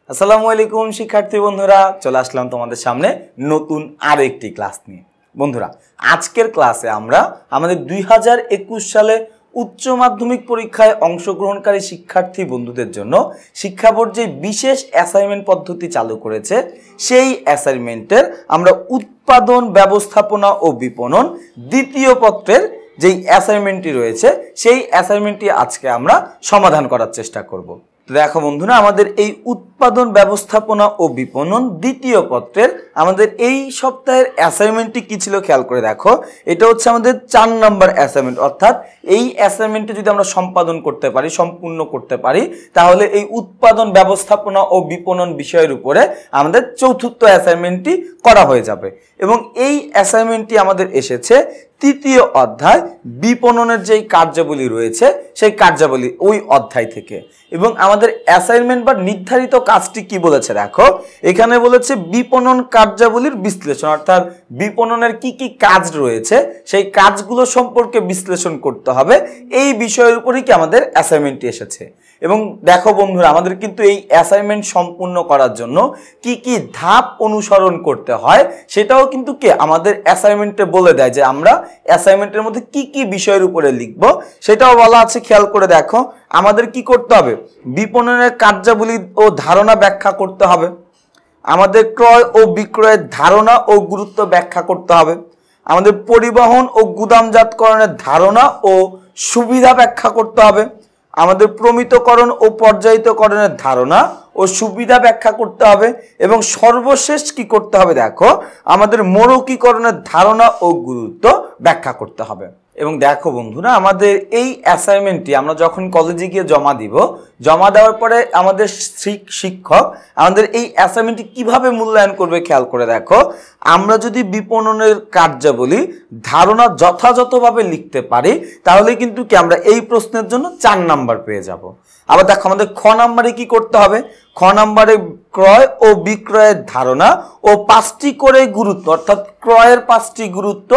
আসসালামু আলাইকুম শিক্ষার্থী বন্ধুরা, চলে আসলাম তোমাদের সামনে নতুন আরেকটি ক্লাস নিয়ে। বন্ধুরা, আজকের ক্লাসে আমরা আমাদের 2021 সালে উচ্চ মাধ্যমিক পরীক্ষায় অংশগ্রহণকারী শিক্ষার্থী বন্ধুদের জন্য শিক্ষা বোর্ড যে বিশেষ অ্যাসাইনমেন্ট পদ্ধতি চালু করেছে, সেই অ্যাসাইনমেন্টের আমরা উৎপাদন, ব্যবস্থাপনা ও বিপণন দ্বিতীয় পত্রের যেই অ্যাসাইনমেন্টটি রয়েছে, সেই অ্যাসাইনমেন্টটি আজকে আমরা সমাধান করার চেষ্টা করব। দেখো বন্ধুরা, আমাদের এই উৎপাদন, ব্যবস্থাপনা ও বিপণন দ্বিতীয় পত্রের আমাদের এই সপ্তাহের অ্যাসাইনমেন্টটি কি ছিল খেয়াল করে দেখো। এটা হচ্ছে আমাদের 4 নম্বর অ্যাসাইনমেন্ট। অর্থাৎ এই অ্যাসাইনমেন্টটি যদি আমরা সম্পাদন করতে পারি, সম্পূর্ণ করতে পারি, তাহলে এই উৎপাদন, ব্যবস্থাপনা ও বিপণন বিষয়ের উপরে আমাদের চতুর্থ অ্যাসাইনমেন্টটি করা হয়ে যাবে। এবং এই অ্যাসাইনমেন্টটি আমাদের এসেছে তৃতীয় অধ্যায় বিপণনের যেই কার্যাবলী রয়েছে, সেই কার্যাবলী ওই অধ্যায় থেকে। এবং আমাদের অ্যাসাইনমেন্ট বা নির্ধারিত কাজটি কি বলেছে দেখো, এখানে বলেছে বিপণন কার্যাবলীর বিশ্লেষণ। অর্থাৎ বিপণনের কি কি কাজ রয়েছে, সেই কাজগুলো সম্পর্কে বিশ্লেষণ করতে হবে। এই বিষয়ের উপরেই কি আমাদের অ্যাসাইনমেন্টটি এসেছে। এবং দেখো বন্ধুরা, আমাদের কিন্তু এই অ্যাসাইনমেন্ট সম্পূর্ণ করার জন্য কি কি ধাপ অনুসরণ করতে হয়, সেটাও কিন্তু কে আমাদের অ্যাসাইনমেন্টে বলে দেয় যে আমরা অ্যাসাইনমেন্টের মধ্যে কি কি বিষয়ের উপরে লিখব, সেটাও বলা আছে। খেয়াল করে দেখো, আমাদের কি করতে হবে, বিপণনের কার্যাবলী ও ধারণা ব্যাখ্যা করতে হবে, আমাদের ক্রয় ও বিক্রয়ের ধারণা ও গুরুত্ব ব্যাখ্যা করতে হবে, আমাদের পরিবহন ও গুদামজাতকরণের ধারণা ও সুবিধা ব্যাখ্যা করতে হবে, আমাদের প্রমিতকরণ ও পর্যায়িতকরণের ধারণা ও সুবিধা ব্যাখ্যা করতে হবে, এবং সর্বশেষ কি করতে হবে দেখো, আমাদের মোড়কীকরণের ধারণা ও গুরুত্ব ব্যাখ্যা করতে হবে। এবং দেখো বন্ধুরা, আমাদের এই অ্যাসাইনমেন্টটি আমরা যখন কলেজে গিয়ে জমা দিব, জমা দেওয়ার পরে আমাদের শিক্ষক আমাদের এই অ্যাসাইনমেন্টটি কিভাবে মূল্যায়ন করবে খেয়াল করে দেখো। আমরা যদি বিপণনের কার্যাবলী ধারণা যথাযথভাবে লিখতে পারি, তাহলে কিন্তু কি আমরা এই প্রশ্নের জন্য 4 নাম্বার পেয়ে যাব। আবার দেখো, আমাদের খ নাম্বারে কি করতে হবে, খ নাম্বারে ক্রয় ও বিক্রয়ের ধারণা ও 5টি করে গুরুত্ব, অর্থাৎ ক্রয়ের 5টি গুরুত্ব,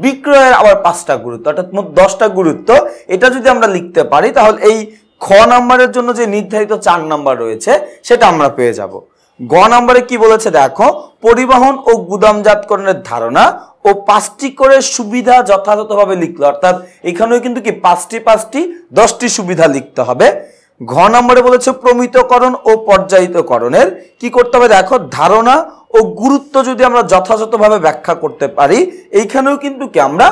বিক্রয়ের আবার 5টা গুরুত্ব, অর্থাৎ মোট 10টা গুরুত্ব। এটা যদি আমরা লিখতে পারি, তাহলে এই খ নাম্বারের জন্য যে নির্ধারিত 4 নাম্বার রয়েছে, সেটা আমরা পেয়ে যাব। গ নাম্বারে কি বলেছে দেখো, পরিবহন ও গুদামজাতকরণের ধারণা ও 5টি করে সুবিধা যথাযথভাবে লিখলো। অর্থাৎ এখানেও কিন্তু কি 5টি 10টি সুবিধা লিখতে হবে। ঘ নম্বরে বলেছে প্রমিতকরণ ও পর্যায়িতকরণের কি করতে হবে দেখো, ধারণা ও গুরুত্ব যদি আমরা যথাযথভাবে ব্যাখ্যা করতে পারি, এইখানেও কিন্তু কি আমরা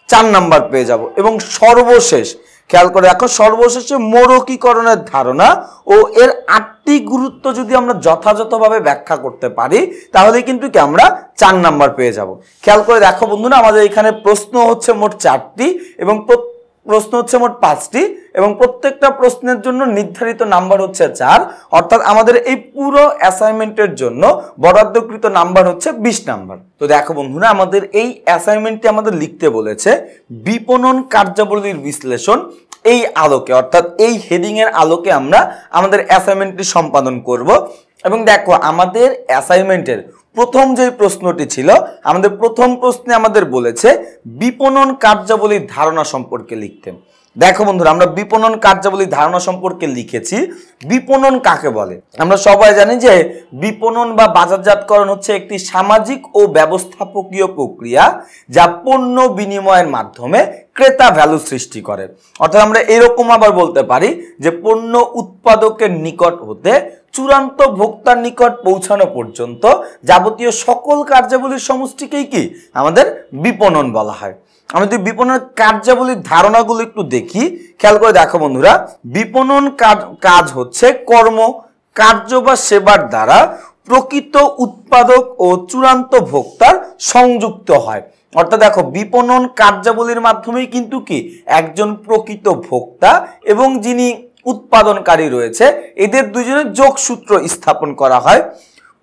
4 নাম্বার পেয়ে যাব। এবং সর্বশেষ খেয়াল করে দেখো, সর্বশেষে মোড়কীকরণের ধারণা ও এর 8টি গুরুত্ব যদি আমরা যথাযথভাবে ব্যাখ্যা করতে পারি, তাহলে কিন্তু কি আমরা 4 নাম্বার পেয়ে যাব। খেয়াল করে দেখো বন্ধুরা, আমাদের এখানে প্রশ্ন হচ্ছে মোট 4টি এবং প্রশ্ন হচ্ছে মোট 5টি, এবং প্রত্যেকটা প্রশ্নের জন্য নির্ধারিত নাম্বার হচ্ছে 4। অর্থাৎ আমাদের এই পুরো অ্যাসাইনমেন্টের জন্য বরাদ্দকৃত নাম্বার হচ্ছে 20 নাম্বার। তো দেখো বন্ধুরা, আমাদের এই অ্যাসাইনমেন্টটি আমাদের লিখতে বলেছে বিপণন কার্যাবলীর বিশ্লেষণ। এই আলোকে, অর্থাৎ এই হেডিং এর আলোকে আমরা আমাদের অ্যাসাইনমেন্টটি সম্পাদন করব। এবং দেখো, আমাদের অ্যাসাইনমেন্টের প্রথম যে প্রশ্নটি ছিল, আমাদের প্রথম প্রশ্নে আমাদের বলেছে বিপণন কার্যাবলীর ধারণা সম্পর্কে লিখতে। দেখো বন্ধুরা, আমরা বিপণন কার্যাবলীর ধারণা সম্পর্কে লিখেছি। বিপণন কাকে বলে? আমরা সবাই জানি যে বিপণন বা বাজারজাতকরণ হচ্ছে একটি সামাজিক ও ব্যবস্থাপকীয় প্রক্রিয়া, যা পণ্য বিনিময়ের মাধ্যমে ক্রেতা ভ্যালু সৃষ্টি করে। অর্থাৎ আমরা এরকম আবার বলতে পারি যে পণ্য উৎপাদকের নিকট হতে চূড়ান্ত ভোক্তার নিকট পৌঁছানো পর্যন্ত যাবতীয় সকল কার্যাবলীর সমষ্টিকেই কি আমাদের বিপণন বলা হয়। আমরা যদি বিপণনের কার্যাবলীর ধারণাগুলো একটু দেখি, খেয়াল করে দেখো বন্ধুরা, বিপণন কাজ হচ্ছে কর্ম, কার্য বা সেবার দ্বারা প্রকৃত উৎপাদক ও চূড়ান্ত ভোক্তার সংযুক্ত হয়। অর্থাৎ দেখো, বিপণন কার্যাবলীর মাধ্যমেই কিন্তু কি একজন প্রকৃত ভোক্তা এবং যিনি উৎপাদনকারী রয়েছে, এদের দুজনের যোগসূত্র স্থাপন করা হয়।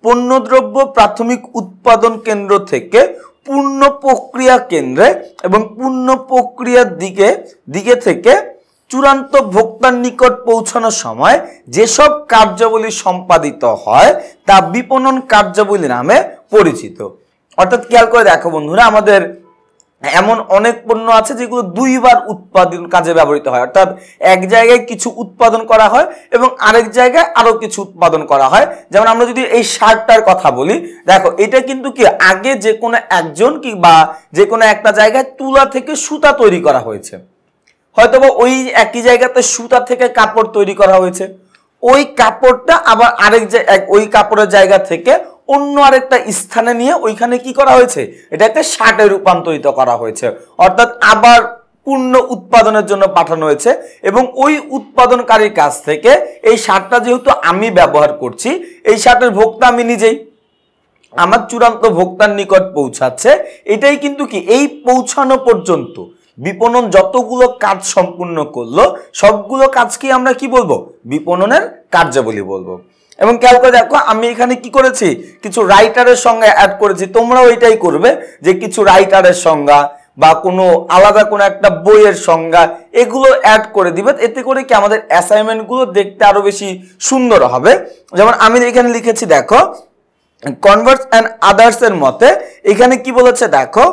পণ্যদ্রব্য প্রাথমিক উৎপাদন কেন্দ্র থেকে পূর্ণ প্রক্রিয়া কেন্দ্রে এবং পূর্ণ প্রক্রিয়ার দিকে থেকে চূড়ান্ত ভোক্তার নিকট পৌঁছানোর সময় যেসব কার্যাবলী সম্পাদিত হয়, তা বিপণন কার্যাবলী নামে পরিচিত। অর্থাৎ খেয়াল করে দেখো বন্ধুরা, আমাদের এমন অনেক পণ্য আছে যেগুলো দুইবার উৎপাদন কাজে ব্যবহৃত হয়, অর্থাৎ এক জায়গায় কিছু উৎপাদন করা হয় এবং আরেক জায়গায় আরো কিছু উৎপাদন করা হয়। যেমন আমরা যদি এই শার্টটার কথা বলি, দেখো এটা কিন্তু কি আগে যে কোনো একজন কি বা যে কোনো একটা জায়গায় তুলা থেকে সুতা তৈরি করা হয়েছে, হয়তোবা ওই একই জায়গাতে সুতা থেকে কাপড় তৈরি করা হয়েছে, ওই কাপড়টা আবার আরেক ওই কাপড়ের জায়গা থেকে অন্য আরেকটা স্থানে নিয়ে ওইখানে কি করা হয়েছে, এটাকে শার্টে রূপান্তরিত করা হয়েছে, অর্থাৎ আবার পূর্ণ উৎপাদনের জন্য পাঠানো হয়েছে। এবং ওই উৎপাদনকারীর কাছ থেকে এই শার্টটা যেহেতু আমি ব্যবহার করছি, এই শার্টের ভোক্তা আমি নিজেই, আমার চূড়ান্ত ভোক্তার নিকট পৌঁছাচ্ছে। এটাই কিন্তু কি এই পৌঁছানো পর্যন্ত বিপণন যতগুলো কাজ সম্পূর্ণ করলো সবগুলো কাজকে আমরা কি বলবো, বিপণনের কার্যাবলী বলবো। এবং খেয়াল করে দেখো আমি এখানে কি করেছি, কিছু রাইটারের সংজ্ঞা অ্যাড করেছি, তোমরাও এটাই করবে যে কিছু রাইটারের সংজ্ঞা বা কোনো আলাদা কোনো একটা বইয়ের সংজ্ঞা এগুলো অ্যাড করে দিবে, এতে করে কি আমাদের অ্যাসাইনমেন্টগুলো দেখতে আরো বেশি সুন্দর হবে। যেমন আমি এখানে লিখেছি দেখো, কনভার্স অ্যান্ড আদার্স এর মতে এখানে কি বলেছে দেখো,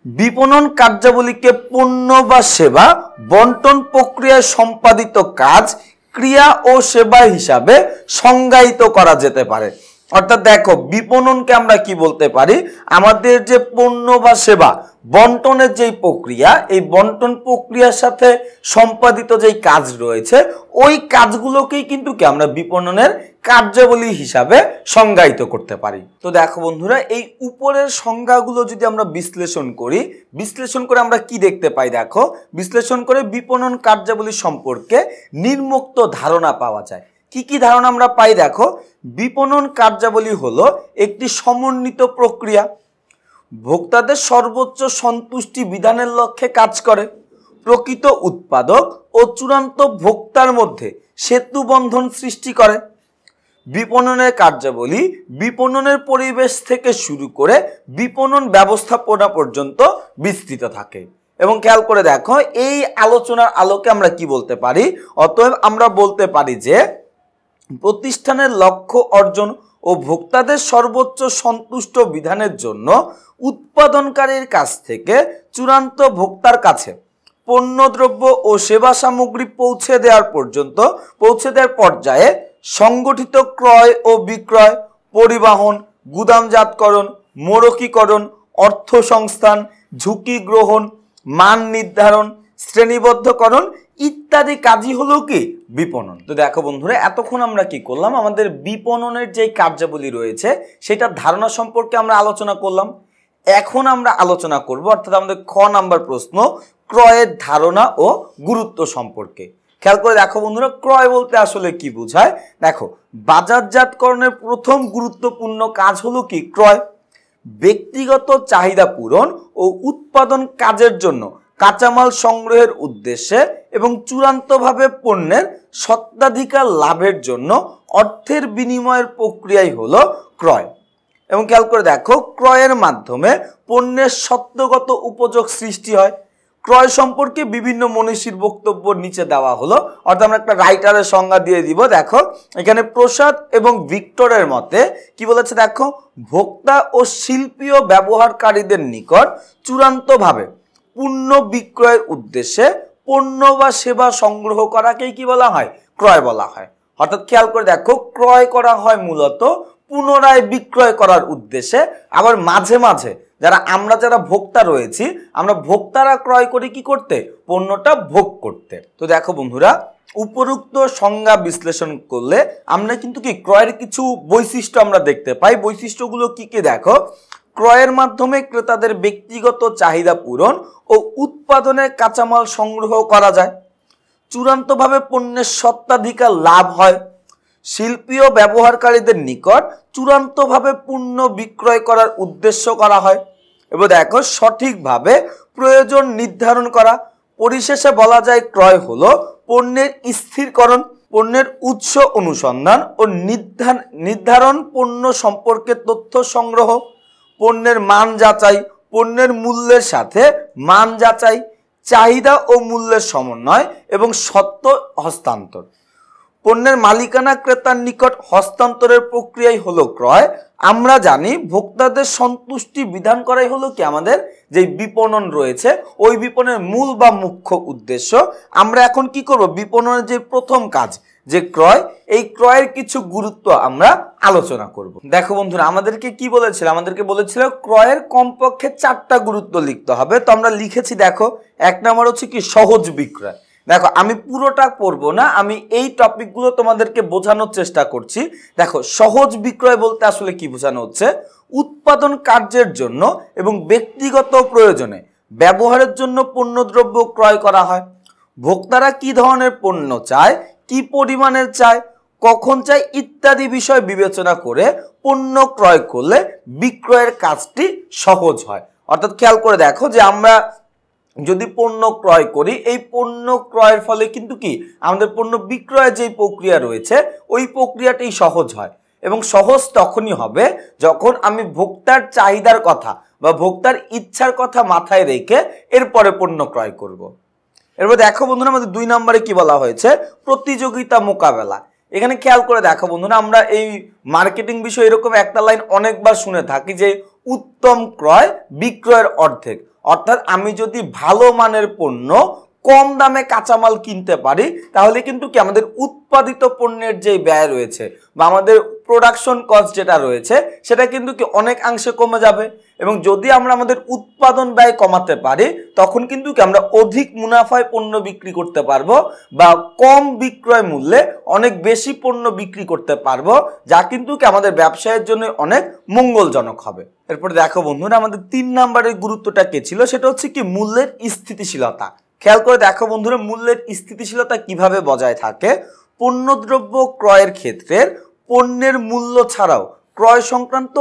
বিপণন কার্যাবলীকে পণ্য বা সেবা বন্টন প্রক্রিয়ায় সম্পাদিত কাজ, ক্রিয়া ও সেবা হিসাবে সংজ্ঞায়িত করা যেতে পারে। অর্থাৎ দেখো বিপণনকে আমরা কি বলতে পারি, আমাদের যে পণ্য বা সেবা বন্টনের যেই প্রক্রিয়া, এই বন্টন প্রক্রিয়ার সাথে সম্পাদিত যেই কাজ রয়েছে ওই কাজগুলোকেই কিন্তু কি আমরা বিপণনের কার্যাবলী হিসাবে সংজ্ঞায়িত করতে পারি। তো দেখো বন্ধুরা, এই উপরের সংজ্ঞাগুলো যদি আমরা বিশ্লেষণ করি, বিশ্লেষণ করে আমরা কি দেখতে পাই, দেখো বিশ্লেষণ করে বিপণন কার্যাবলী সম্পর্কে নির্মুক্ত ধারণা পাওয়া যায়। কি কি ধারণা আমরা পাই, দেখো বিপণন কার্যাবলী হলো একটি সমন্বিত প্রক্রিয়া, ভোক্তাদের সর্বোচ্চ সন্তুষ্টি বিধানের লক্ষ্যে কাজ করে, প্রকৃত উৎপাদক ও চূড়ান্ত ভোক্তার মধ্যে সেতু বন্ধন সৃষ্টি করে। বিপণনের কার্যাবলী বিপণনের পরিবেশ থেকে শুরু করে বিপণন ব্যবস্থাপনা পর্যন্ত বিস্তৃত থাকে। এবং খেয়াল করে দেখো এই আলোচনার আলোকে আমরা কি বলতে পারি, অতএব আমরা বলতে পারি যে প্রতিষ্ঠানের লক্ষ্য অর্জন ও ভোক্তাদের সর্বোচ্চ সন্তুষ্ট বিধানের জন্য উৎপাদনকারীর কাছ থেকে চূড়ান্ত ভোক্তার কাছে পণ্যদ্রব্য ও সেবা সামগ্রী পৌঁছে দেওয়ার পর্যায়ে সংগঠিত ক্রয় ও বিক্রয়, পরিবহন, গুদামজাতকরণ, মোড়কীকরণ, অর্থ সংস্থান, ঝুঁকি গ্রহণ, মান নির্ধারণ, শ্রেণীবদ্ধকরণ ইত্যাদি কাজই হলো কি বিপণন। তো দেখো বন্ধুরা, এতক্ষণ আমরা কি করলাম, আমাদের বিপণনের যে কার্যাবলী রয়েছে সেটার ধারণা সম্পর্কে আমরা আলোচনা করলাম। এখন আমরা আলোচনা করব, অর্থাৎ আমাদের খ নাম্বার প্রশ্ন, ক্রয়ের ধারণা ও গুরুত্ব সম্পর্কে। খেয়াল করে দেখো বন্ধুরা, ক্রয় বলতে আসলে কি বোঝায়, দেখো বাজারজাতকরণের প্রথম গুরুত্বপূর্ণ কাজ হলো কি ক্রয়। ব্যক্তিগত চাহিদা পূরণ ও উৎপাদন কাজের জন্য কাঁচামাল সংগ্রহের উদ্দেশ্যে এবং চূড়ান্তভাবে পণ্যের স্বত্বাধিকার লাভের জন্য অর্থের বিনিময়ের প্রক্রিয়াই হলো ক্রয়। এবং খেয়াল করে দেখো, ক্রয়ের মাধ্যমে পণ্যের সত্যগত উপযোগ সৃষ্টি হয়। ক্রয় সম্পর্কে বিভিন্ন মনীষীর বক্তব্য নিচে দেওয়া হলো, অর্থাৎ আমরা একটা রাইটারের সংজ্ঞা দিয়ে দিব। দেখো এখানে প্রসাদ এবং ভিক্টরের মতে কি বলেছে, দেখো ভোক্তা ও শিল্পীয় ব্যবহারকারীদের নিকট চূড়ান্তভাবে পণ্য বিক্রয়ের উদ্দেশ্যে পণ্য বা সেবা সংগ্রহ করাকেই কি বলা হয়, ক্রয় বলা হয়। অর্থাৎ খেয়াল করে দেখো, ক্রয় করা হয় মূলত পুনরায় বিক্রয় করার উদ্দেশ্যে, আবার মাঝে মাঝে আমরা যারা ভোক্তা রয়েছি, আমরা ভোক্তারা ক্রয় করি কি করতে, পণ্যটা ভোগ করতে। তো দেখো বন্ধুরা, উপরোক্ত সংজ্ঞা বিশ্লেষণ করলে আমরা কিন্তু কি ক্রয়ের কিছু বৈশিষ্ট্য আমরা দেখতে পাই। বৈশিষ্ট্যগুলো কি কি, দেখো ক্রয়ের মাধ্যমে ক্রেতাদের ব্যক্তিগত চাহিদা পূরণ ও উৎপাদনের কাঁচামাল সংগ্রহ করা যায়, চূড়ান্তভাবে পণ্যের স্বত্বাধিকার লাভ হয়, শিল্পী ও ব্যবহারকারীদের নিকট চূড়ান্তভাবে পণ্য বিক্রয় করার উদ্দেশ্য করা হয়, এবং দেখো সঠিকভাবে প্রয়োজন নির্ধারণ করা। পরিশেষে বলা যায় ক্রয় হলো পণ্যের স্থিরকরণ, পণ্যের উৎস অনুসন্ধান ও নির্ধারণ, পণ্য সম্পর্কে তথ্য সংগ্রহ, পণ্যের মান যাচাই, পণ্যের মূল্যের সাথে মান যাচাই, চাহিদা ও মূল্যের সমন্বয় এবং সত্য হস্তান্তর। পণ্যের মালিকানা ক্রেতার নিকট হস্তান্তরের প্রক্রিয়াই হলো ক্রয়। আমরা জানি ভোক্তাদের সন্তুষ্টি বিধান করাই হলো কি আমাদের যে বিপণন রয়েছে, ওই বিপণনের মূল বা মুখ্য উদ্দেশ্য। আমরা এখন কি করব, বিপণনের যে প্রথম কাজ যে ক্রয়, এই ক্রয়ের কিছু গুরুত্ব আমরা আলোচনা করব। দেখো বন্ধুরা, আমাদেরকে কি বলেছিল, আমাদেরকে বলেছিল ক্রয়ের কমপক্ষে 4টা গুরুত্ব লিখতে হবে। তো আমরা লিখেছি, দেখো 1 নম্বর হচ্ছে কি সহজ বিক্রয়। দেখো আমি পুরোটা পড়বো না, আমি এই টপিকগুলো তোমাদেরকে বোঝানোর চেষ্টা করছি। দেখো সহজ বিক্রয় বলতে আসলে কি বোঝানো হচ্ছে, উৎপাদন কার্যের জন্য এবং ব্যক্তিগত প্রয়োজনে ব্যবহারের জন্য পণ্যদ্রব্য ক্রয় করা হয়। ভোক্তারা কি ধরনের পণ্য চায়, কি পরিমাণের চায়, কখন চায় ইত্যাদি বিষয় বিবেচনা করে পণ্য ক্রয় করলে বিক্রয়ের কাজটি সহজ হয়। অর্থাৎ খেয়াল করে দেখো যে আমরা যদি পণ্য ক্রয় করি, এই পণ্য ক্রয়ের ফলে কিন্তু কি আমাদের পণ্য বিক্রয়ের যে প্রক্রিয়া রয়েছে ওই প্রক্রিয়াটাই সহজ হয়। এবং সহজ তখনই হবে যখন আমি ভোক্তার চাহিদার কথা বা ভোক্তার ইচ্ছার কথা মাথায় রেখে এরপরে পণ্য ক্রয় করব। এরপর দেখো বন্ধুরা, আমাদের 2 নম্বরে কি বলা হয়েছে, প্রতিযোগিতা মোকাবেলা। এখানে খেয়াল করে দেখো বন্ধুরা, আমরা এই মার্কেটিং বিষয়ে এরকম একটা লাইন অনেকবার শুনে থাকি যে উত্তম ক্রয় বিক্রয়ের অর্ধেক। অর্থাৎ আমি যদি ভালো মানের পণ্য কম দামে কাঁচামাল কিনতে পারি তাহলে কিন্তু কি আমাদের উৎপাদিত পণ্যের যে ব্যয় রয়েছে বা আমাদের প্রোডাকশন কস্ট যেটা রয়েছে সেটা কিন্তু কি অনেকাংশে কমে যাবে। এবং যদি আমরা আমাদের উৎপাদন ব্যয় কমাতে পারি তখন কিন্তু কি আমরা অধিক মুনাফায় পণ্য বিক্রি করতে পারবো বা কম বিক্রয় মূল্যে অনেক বেশি পণ্য বিক্রি করতে পারবো, যা কিন্তু কি আমাদের ব্যবসায়ের জন্য অনেক মঙ্গলজনক হবে। এরপরে দেখো বন্ধুরা, আমাদের 3 নম্বরের গুরুত্বটা কে ছিল, সেটা হচ্ছে কি মূল্যের স্থিতিশীলতা। খেয়াল করে দেখো বন্ধুরা, মূল্যের স্থিতিশীলতা কিভাবে বজায় থাকে। পণ্যদ্রব্য ক্রয়ের ক্ষেত্রে পণ্যের মূল্য ছাড়াও ক্রয় সংক্রান্ত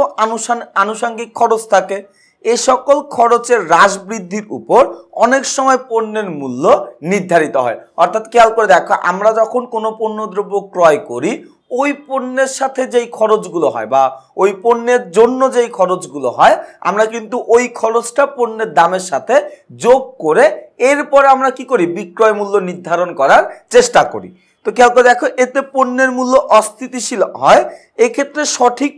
আনুষঙ্গিক খরচ থাকে। এ সকল খরচের হ্রাস বৃদ্ধির উপর অনেক সময় পণ্যের মূল্য নির্ধারিত হয়। অর্থাৎ খেয়াল করে দেখো, আমরা যখন কোনো পণ্যদ্রব্য ক্রয় করি ওই পণ্যের সাথে যেই খরচগুলো হয় বা ওই পণ্যের জন্য যেই খরচগুলো হয় আমরা কিন্তু ওই খরচটা পণ্যের দামের সাথে যোগ করে এরপরে আমরা কি করি, বিক্রয় মূল্য নির্ধারণ করার চেষ্টা করি। তো খেয়াল করে দেখো, এতে পণ্যের মূল্য অস্থিতিশীল হয়। এক্ষেত্রে সঠিক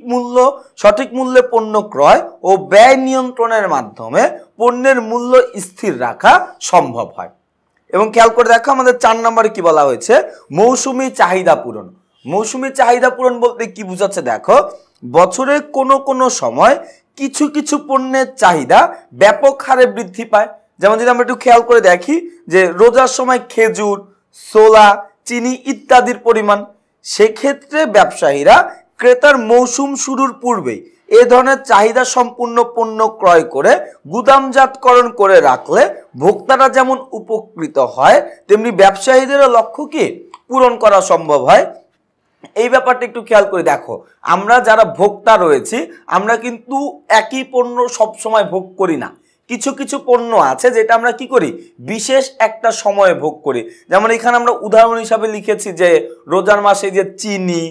মূল্যে পণ্য ক্রয় ও ব্যয় নিয়ন্ত্রণের মাধ্যমে পণ্যের মূল্য স্থির রাখা সম্ভব হয়। এবং খেয়াল করে দেখো, আমাদের 4 নম্বরে কি বলা হয়েছে, মৌসুমী চাহিদা পূরণ। মৌসুমী চাহিদা পূরণ বলতে কি বোঝাচ্ছে, দেখো বছরের কোনো সময় কিছু কিছু পণ্যের চাহিদা ব্যাপক হারে বৃদ্ধি পায়। যেমন যদি আমরা একটু খেয়াল করে দেখি যে রোজার সময় খেজুর, ছোলা, চিনি ইত্যাদির পরিমাণ, সেক্ষেত্রে ব্যবসায়ীরা ক্রেতার মৌসুম শুরুর পূর্বেই এ ধরনের চাহিদা সম্পূর্ণ পণ্য ক্রয় করে গুদামজাতকরণ করে রাখলে ভোক্তারা যেমন উপকৃত হয় তেমনি ব্যবসায়ীদেরও লক্ষ্য কি পূরণ করা সম্ভব হয়। এই ব্যাপারটা একটু খেয়াল করে দেখো, আমরা যারা ভোক্তা রয়েছি আমরা কিন্তু একই পণ্য সব সময় ভোগ করি না। কিছু কিছু পণ্য আছে যেটা আমরা কি করি, বিশেষ একটা সময়ে ভোগ করি। যেমন এখানে আমরা উদাহরণ হিসাবে লিখেছি যে রোজার মাসে যে চিনি,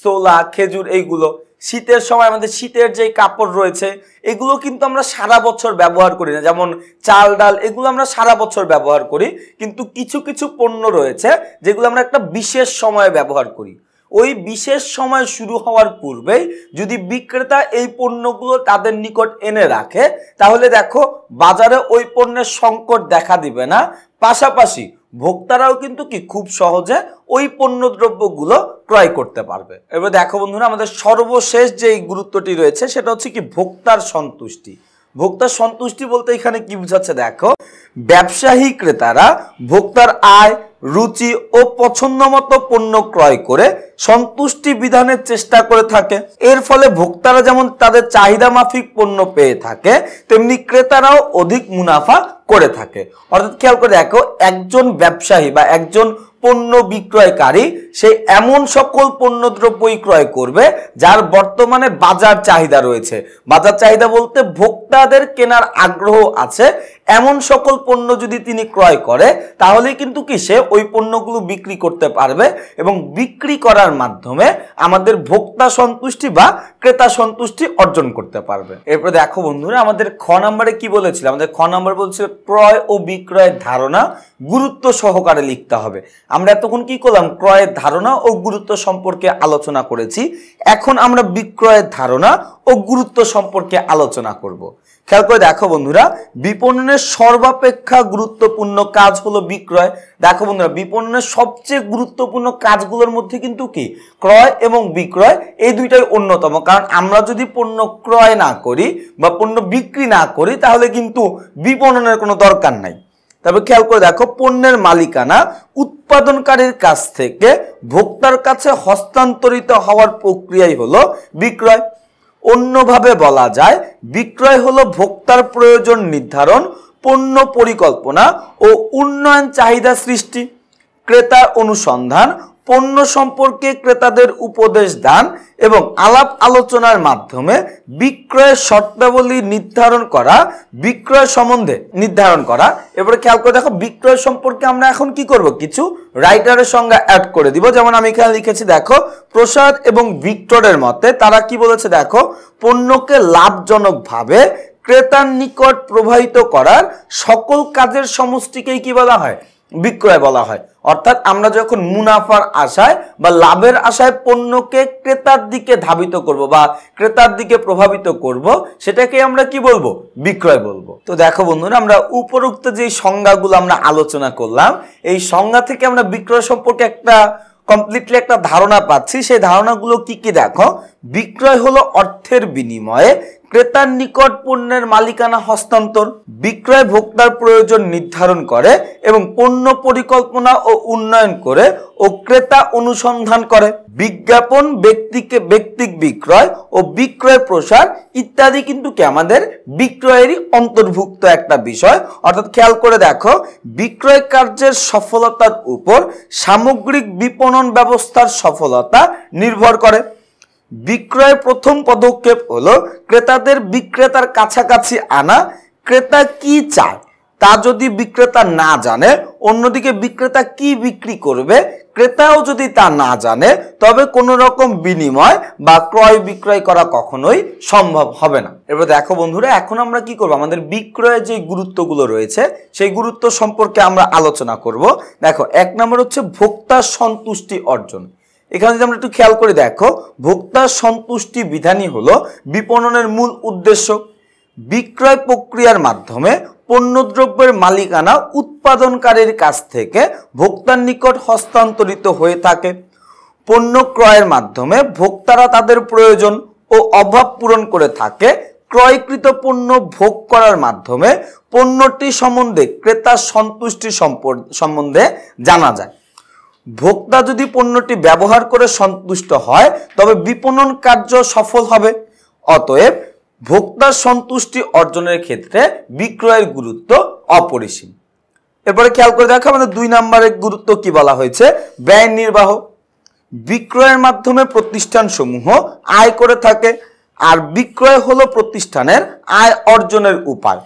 ছোলা, খেজুর, এইগুলো শীতের সময় আমাদের শীতের যে কাপড় রয়েছে এগুলো কিন্তু আমরা সারা বছর ব্যবহার করি না। যেমন চাল, ডাল, এগুলো আমরা সারা বছর ব্যবহার করি, কিন্তু কিছু কিছু পণ্য রয়েছে যেগুলো আমরা একটা বিশেষ সময়ে ব্যবহার করি। ওই বিশেষ সময় শুরু হওয়ার পূর্বেই যদি বিক্রেতা এই পণ্যগুলো তাদের নিকট এনে রাখে তাহলে দেখো বাজারে ওই পণ্যের সংকট দেখা দিবে না, পাশাপাশি ভোক্তারাও কিন্তু কি খুব সহজে ওই পণ্যদ্রব্যগুলো ক্রয় করতে পারবে। এবার দেখো বন্ধুরা, আমাদের সর্বশেষ যে গুরুত্বটি রয়েছে সেটা হচ্ছে কি ভোক্তার সন্তুষ্টি। ভোক্তার সন্তুষ্টি বলতে এখানে কি বোঝাচ্ছে, দেখো ব্যবসায়ী ক্রেতারা ভোক্তার আয়, রুচি ও পছন্দ মতো পণ্য ক্রয় করে সন্তুষ্টি বিধানের চেষ্টা করে থাকে। এর ফলে ভোক্তারা যেমন তাদের চাহিদা মাফিক পণ্য পেয়ে থাকে তেমনি ক্রেতারাও অধিক মুনাফা করে থাকে। অর্থাৎ খেয়াল করে দেখো, একজন ব্যবসায়ী বা একজন পণ্য বিক্রয়কারী সে এমন সকল পণ্যদ্রব্যই ক্রয় করবে যার বর্তমানে বাজার চাহিদা রয়েছে। বাজার চাহিদা বলতে ভোক্তাদের কেনার আগ্রহ আছে এমন সকল পণ্য যদি তিনি ক্রয় করে তাহলে কিন্তু কি সে ওই পণ্যগুলো বিক্রি করতে পারবে এবং বিক্রি করার মাধ্যমে আমাদের ভোক্তা সন্তুষ্টি বা ক্রেতা সন্তুষ্টি অর্জন করতে পারবে। এরপর দেখো বন্ধুরা আমাদের খ নম্বরে কি বলেছিল, আমাদের খ নম্বর বলছিল ক্রয় ও বিক্রয়ের ধারণা গুরুত্ব সহকারে লিখতে হবে। আমরা এতক্ষণ কি করলাম, ক্রয়ের ধারণা ও গুরুত্ব সম্পর্কে আলোচনা করেছি। এখন আমরা বিক্রয়ের ধারণা ও গুরুত্ব সম্পর্কে আলোচনা করব। খেয়াল করে দেখো বন্ধুরা, বিপণনের সর্বাপেক্ষা গুরুত্বপূর্ণ কাজ হলো বিক্রয়। দেখো বন্ধুরা, বিপণনের সবচেয়ে গুরুত্বপূর্ণ কাজগুলোর মধ্যে কিন্তু কি ক্রয় এবং বিক্রয়, এই দুইটাই অন্যতম। কারণ আমরা যদি পণ্য ক্রয় না করি বা পণ্য বিক্রি না করি তাহলে কিন্তু বিপণনের কোনো দরকার নাই। তবে খেয়াল করে দেখো, পণ্যের মালিকানা উৎপাদনকারীর কাছ থেকে ভোক্তার কাছে হস্তান্তরিত হওয়ার প্রক্রিয়াই হলো বিক্রয়। অন্যভাবে বলা যায়, বিক্রয় হলো ভোক্তার প্রয়োজন নির্ধারণ, পণ্য পরিকল্পনা ও উন্নয়ন চাহিদা সৃষ্টি, ক্রেতার অনুসন্ধান, পণ্য সম্পর্কে ক্রেতাদের উপদেশ দান এবং আলাপ আলোচনার মাধ্যমে বিক্রয়ের শর্তাবলী নির্ধারণ করা, বিক্রয় সম্বন্ধে নির্ধারণ করা। এবারে খেয়াল করে দেখো, বিক্রয় সম্পর্কে আমরা এখন কি করব, কিছু রাইটারের সংজ্ঞা অ্যাড করে দিব। যেমন আমি এখানে লিখেছি, দেখো প্রসাদ এবং ভিক্টরের মতে তারা কি বলেছে, দেখো পণ্যকে লাভজনকভাবে ক্রেতার নিকট প্রবাহিত করার সকল কাজের সমষ্টিকেই কি বলা হয়, বিক্রয় বলা হয়। অর্থাৎ আমরা যখন মুনাফার আশায় বা লাভের আশায় পণ্যকে ক্রেতার দিকে ধাবিত করব বা ক্রেতার দিকে প্রভাবিত করব, সেটাকে আমরা কি বলবো, বিক্রয় বলবো। তো দেখো বন্ধুরা, আমরা উপরোক্ত যে সংজ্ঞাগুলো আমরা আলোচনা করলাম, এই সংজ্ঞা থেকে আমরা বিক্রয় সম্পর্কে একটা কমপ্লিটলি একটা ধারণা পাচ্ছি। সেই ধারণাগুলো কি কি দেখো, বিক্রয় হলো অর্থের বিনিময়ে ক্রেতার নিকট পণ্যের মালিকানা হস্তান্তর, বিক্রয় ভোক্তার প্রয়োজন নির্ধারণ করে এবং পণ্য পরিকল্পনা ও উন্নয়ন করে ও ক্রেতা অনুসন্ধান করে, বিজ্ঞাপন, ব্যক্তিক বিক্রয় ও বিক্রয় প্রসার ইত্যাদি কিন্তু কি আমাদের বিক্রয়েরই অন্তর্ভুক্ত একটা বিষয়। অর্থাৎ খেয়াল করে দেখো, বিক্রয় কার্যের সফলতার উপর সামগ্রিক বিপণন ব্যবস্থার সফলতা নির্ভর করে। বিক্রয়ের প্রথম পদক্ষেপ হলো ক্রেতাদের বিক্রেতার কাছাকাছি আনা। ক্রেতা কি চায় তা যদি বিক্রেতা না জানে, অন্যদিকে বিক্রেতা কি বিক্রি করবে ক্রেতাও যদি তা না জানে, তবে কোনো রকম বিনিময় বা ক্রয় বিক্রয় করা কখনোই সম্ভব হবে না। এবার দেখো বন্ধুরা, এখন আমরা কি করব, আমাদের বিক্রয়ের যে গুরুত্বগুলো রয়েছে সেই গুরুত্ব সম্পর্কে আমরা আলোচনা করব। দেখো, এক নম্বর হচ্ছে ভোক্তার সন্তুষ্টি অর্জন। এখানে যদি আমরা একটু খেয়াল করে দেখো, ভোক্তার সন্তুষ্টি বিধানই হলো বিপণনের মূল উদ্দেশ্য। বিক্রয় প্রক্রিয়ার মাধ্যমে পণ্যদ্রব্যের মালিকানা উৎপাদনকারীর কাছ থেকে ভোক্তার নিকট হস্তান্তরিত হয়ে থাকে। পণ্য ক্রয়ের মাধ্যমে ভোক্তারা তাদের প্রয়োজন ও অভাব পূরণ করে থাকে। ক্রয়কৃত পণ্য ভোগ করার মাধ্যমে পণ্যটি সম্বন্ধে ক্রেতার সন্তুষ্টি সম্বন্ধে জানা যায়। ভোক্তা যদি পণ্যটি ব্যবহার করে সন্তুষ্ট হয় তবে বিপণন কার্য সফল হবে। অতএব ভোক্তার সন্তুষ্টি অর্জনের ক্ষেত্রে বিক্রয়ের গুরুত্ব অপরিসীম। এরপরে খেয়াল করে দেখো, আমাদের 2 নম্বরের গুরুত্ব কি বলা হয়েছে, ব্যয় নির্বাহ। বিক্রয়ের মাধ্যমে প্রতিষ্ঠানসমূহ আয় করে থাকে, আর বিক্রয় হলো প্রতিষ্ঠানের আয় অর্জনের উপায়।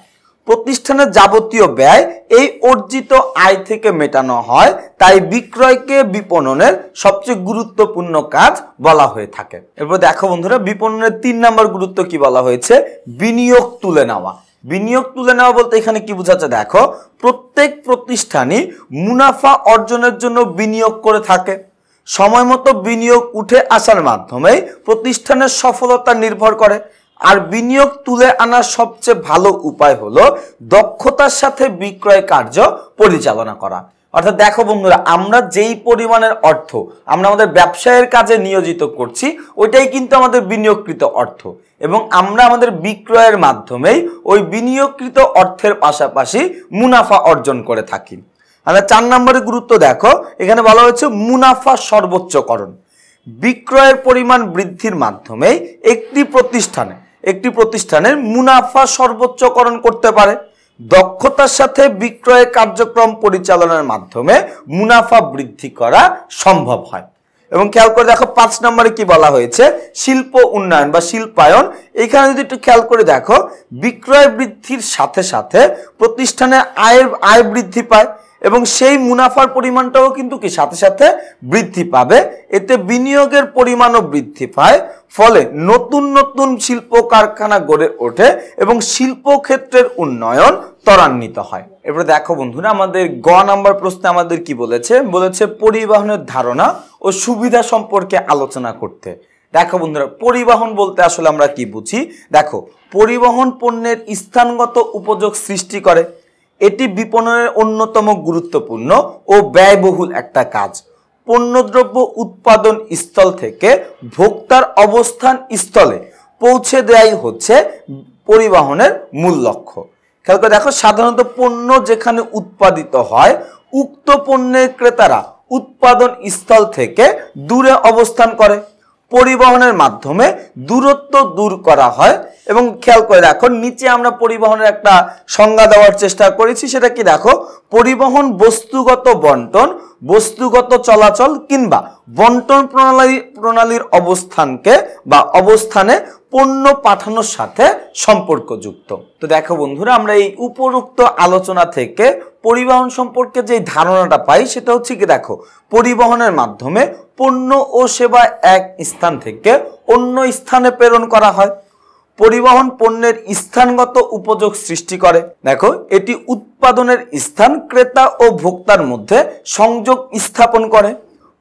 প্রতিষ্ঠানের যাবতীয় ব্যয় এই অর্জিত আয় থেকে মেটানো হয়, তাই বিক্রয়কে বিপণনের সবচেয়ে গুরুত্বপূর্ণ কাজ বলা হয়ে থাকে। এরপর দেখো বন্ধুরা, বিপণনের 3 নম্বর গুরুত্ব কি বলা হয়েছে, বিনিয়োগ তুলে নেওয়া। বিনিয়োগ তুলে নেওয়া বলতে এখানে কি বোঝাচ্ছে, দেখো প্রত্যেক প্রতিষ্ঠানই মুনাফা অর্জনের জন্য বিনিয়োগ করে থাকে। সময় মতো বিনিয়োগ উঠে আসার মাধ্যমে প্রতিষ্ঠানের সফলতা নির্ভর করে। আর বিনিয়োগ তুলে আনার সবচেয়ে ভালো উপায় হলো দক্ষতার সাথে বিক্রয় কার্য পরিচালনা করা। অর্থাৎ দেখো বন্ধুরা, আমরা যেই পরিমাণের অর্থ আমরা আমাদের ব্যবসায়ের কাজে নিয়োজিত করছি ওইটাই কিন্তু আমাদের বিনিয়োগকৃত অর্থ, এবং আমরা আমাদের বিক্রয়ের মাধ্যমেই ওই বিনিয়োগকৃত অর্থের পাশাপাশি মুনাফা অর্জন করে থাকি। আমরা 4 নম্বরের গুরুত্ব দেখো, এখানে বলা হয়েছে মুনাফা সর্বোচ্চকরণ। বিক্রয়ের পরিমাণ বৃদ্ধির মাধ্যমে একটি প্রতিষ্ঠানের মুনাফা সর্বোচ্চকরণ করতে পারে। দক্ষতার সাথে বিক্রয় কার্যক্রম পরিচালনার মাধ্যমে মুনাফা বৃদ্ধি করা সম্ভব হয়। এবং খেয়াল করে দেখো 5 নম্বরে কি বলা হয়েছে, শিল্প উন্নয়ন বা শিল্পায়ন। এখানে যদি একটু খেয়াল করে দেখো, বিক্রয় বৃদ্ধির সাথে সাথে প্রতিষ্ঠানের আয় বৃদ্ধি পায় এবং সেই মুনাফার পরিমাণটাও কিন্তু কি সাথে সাথে বৃদ্ধি পাবে। এতে বিনিয়োগের পরিমাণও বৃদ্ধি পায়, ফলে নতুন নতুন শিল্প কারখানা গড়ে ওঠে এবং শিল্পক্ষেত্রের উন্নয়ন ত্বরান্বিত হয়। এবারে দেখো বন্ধুরা, আমাদের গ নাম্বার প্রশ্নে আমাদের কি বলেছে, পরিবহনের ধারণা ও সুবিধা সম্পর্কে আলোচনা করতে। দেখো বন্ধুরা, পরিবহন বলতে আসলে আমরা কি বুঝি। দেখো, পরিবহন পণ্যের স্থানগত উপযোগ সৃষ্টি করে। এটি বিপণনের অন্যতম গুরুত্বপূর্ণ ও ব্যয়বহুল একটা কাজ। পণ্যদ্রব্য উৎপাদন স্থল থেকে ভোক্তার অবস্থান স্থলে পৌঁছে দেওয়াই হচ্ছে পরিবহনের মূল লক্ষ্য। খেয়াল করে দেখো, সাধারণত পণ্য যেখানে উৎপাদিত হয়, উক্ত পণ্যের ক্রেতারা উৎপাদন স্থল থেকে দূরে অবস্থান করে। পরিবহনের মাধ্যমে দূরত্ব দূর করা হয়। এবং খেয়াল করে দেখো, নিচে আমরা পরিবহনের একটা সংজ্ঞা দেওয়ার চেষ্টা করেছি। সেটা কি দেখো, পরিবহন বস্তুগত বন্টন, বস্তুগত চলাচল কিংবা বন্টন প্রণালীর অবস্থানে পণ্য পাঠানোর সাথে সম্পর্কযুক্ত। তো দেখো বন্ধুরা, আমরা এই উপরোক্ত আলোচনা থেকে পরিবহন সম্পর্কে যে ধারণাটা পাই সেটা হচ্ছে কি দেখো, পরিবহনের মাধ্যমে পণ্য ও সেবা এক স্থান থেকে অন্য স্থানে প্রেরণ করা হয়। পরিবহন পণ্যের স্থানগত উপযোগ সৃষ্টি করে। দেখো, এটি উৎপাদনের স্থান ক্রেতা ও ভোক্তার মধ্যে সংযোগ স্থাপন করে।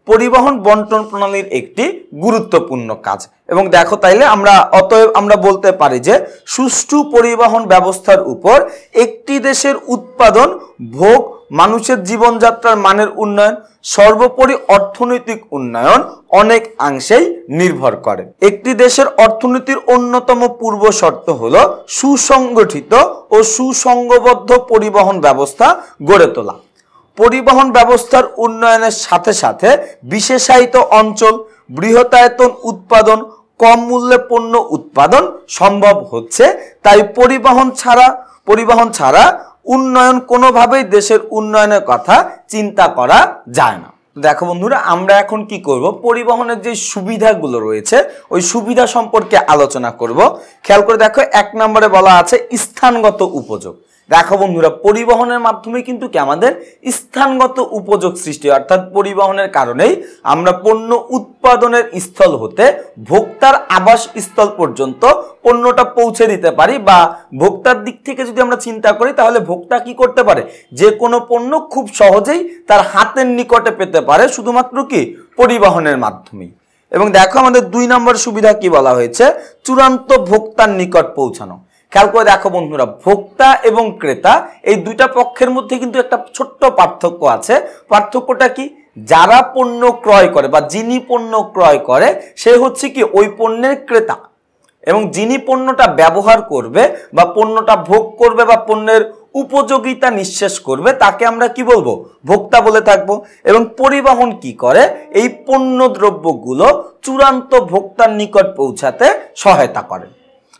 পরিবহন বন্টন প্রণালীর একটি গুরুত্বপূর্ণ কাজ। এবং দেখো, তাইলে অতএব আমরা বলতে পারি যে সুষ্ঠু পরিবহন ব্যবস্থার উপর একটি দেশের উৎপাদন, ভোগ, মানুষের জীবনযাত্রার মানের উন্নয়ন, সর্বোপরি অর্থনৈতিক উন্নয়ন অনেক অংশেই নির্ভর করে। একটি দেশের অর্থনীতির অন্যতম পূর্ব শর্ত হলো সুসংগঠিত ও সুসংঘবদ্ধ পরিবহন ব্যবস্থা গড়ে তোলা। পরিবহন ব্যবস্থার উন্নয়নের সাথে সাথে বিশেষায়িত অঞ্চল, বৃহতায়তন উৎপাদন, কম মূল্যে পণ্য উৎপাদন সম্ভব হচ্ছে। তাই পরিবহন ছাড়া উন্নয়ন কোনোভাবেই দেশের উন্নয়নের কথা চিন্তা করা যায় না। দেখো বন্ধুরা, আমরা এখন কি করব, পরিবহনের যে সুবিধাগুলো রয়েছে ওই সুবিধা সম্পর্কে আলোচনা করব। খেয়াল করে দেখো, 1 নম্বরে বলা আছে স্থানগত উপযোগ। দেখো বন্ধুরা, পরিবহনের মাধ্যমে কিন্তু কি আমাদের স্থানগত উপযোগ সৃষ্টি, অর্থাৎ পরিবহনের কারণেই আমরা পণ্য উৎপাদনের স্থল হতে ভোক্তার আবাস স্থল পর্যন্ত পণ্যটা পৌঁছে দিতে পারি। বা ভোক্তার দিক থেকে যদি আমরা চিন্তা করি, তাহলে ভোক্তা কি করতে পারে, যে কোনো পণ্য খুব সহজেই তার হাতের নিকটে পেতে পারে শুধুমাত্র কি পরিবহনের মাধ্যমেই। এবং দেখো, আমাদের 2 নম্বর সুবিধা কি বলা হয়েছে, চূড়ান্ত ভোক্তার নিকট পৌঁছানো। খেয়াল করে দেখো বন্ধুরা, ভোক্তা এবং ক্রেতা এই দুইটা পক্ষের মধ্যে কিন্তু একটা ছোট্ট পার্থক্য আছে। পার্থক্যটা কি, যারা পণ্য ক্রয় করে বা যিনি পণ্য ক্রয় করে সে হচ্ছে কি ওই পণ্যের ক্রেতা, এবং যিনি পণ্যটা ব্যবহার করবে বা পণ্যটা ভোগ করবে বা পণ্যের উপযোগিতা নিঃশেষ করবে তাকে আমরা কি বলবো, ভোক্তা বলে থাকবো। এবং পরিবহন কি করে, এই পণ্য দ্রব্যগুলো চূড়ান্ত ভোক্তার নিকট পৌঁছাতে সহায়তা করে।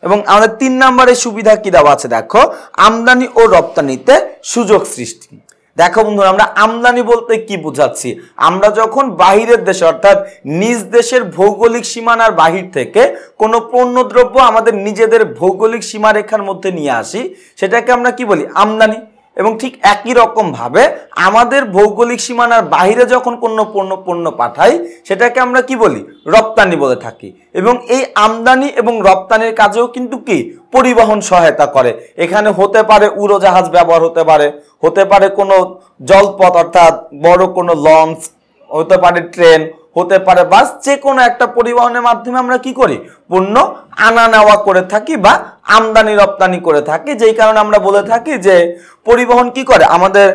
এবং আমাদের 3 নম্বরে সুবিধা কি দেওয়া আছে, দেখো আমদানি ও রপ্তানিতে সুযোগ সৃষ্টি। দেখো বন্ধুরা, আমরা আমদানি বলতে কি বোঝাচ্ছি, আমরা যখন বাহিরের দেশে অর্থাৎ নিজ দেশের ভৌগোলিক সীমানার বাহির থেকে কোনো পণ্যদ্রব্য আমাদের নিজেদের ভৌগোলিক সীমারেখার মধ্যে নিয়ে আসি সেটাকে আমরা কি বলি, আমদানি। এবং ঠিক একই রকম ভাবে আমাদের ভৌগোলিক সীমানার বাইরে যখন কোনো পণ্য পাঠাই সেটাকে আমরা কি বলি, রপ্তানি বলে থাকি। এবং এই আমদানি এবং রপ্তানির কাজেও কিন্তু কি পরিবহন সহায়তা করে। এখানে হতে পারে উড়োজাহাজ ব্যবহার হতে পারে কোনো জলপথ অর্থাৎ বড় কোনো লঞ্চ, হতে পারে ট্রেন, হতে পারে বাস, যে কোনো একটা পরিবহনের মাধ্যমে আমরা কি করি, পণ্য আনা নেওয়া করে থাকি বা আমদানি রপ্তানি করে থাকি। যেই কারণে আমরা বলে থাকি যে পরিবহন কি করে, আমাদের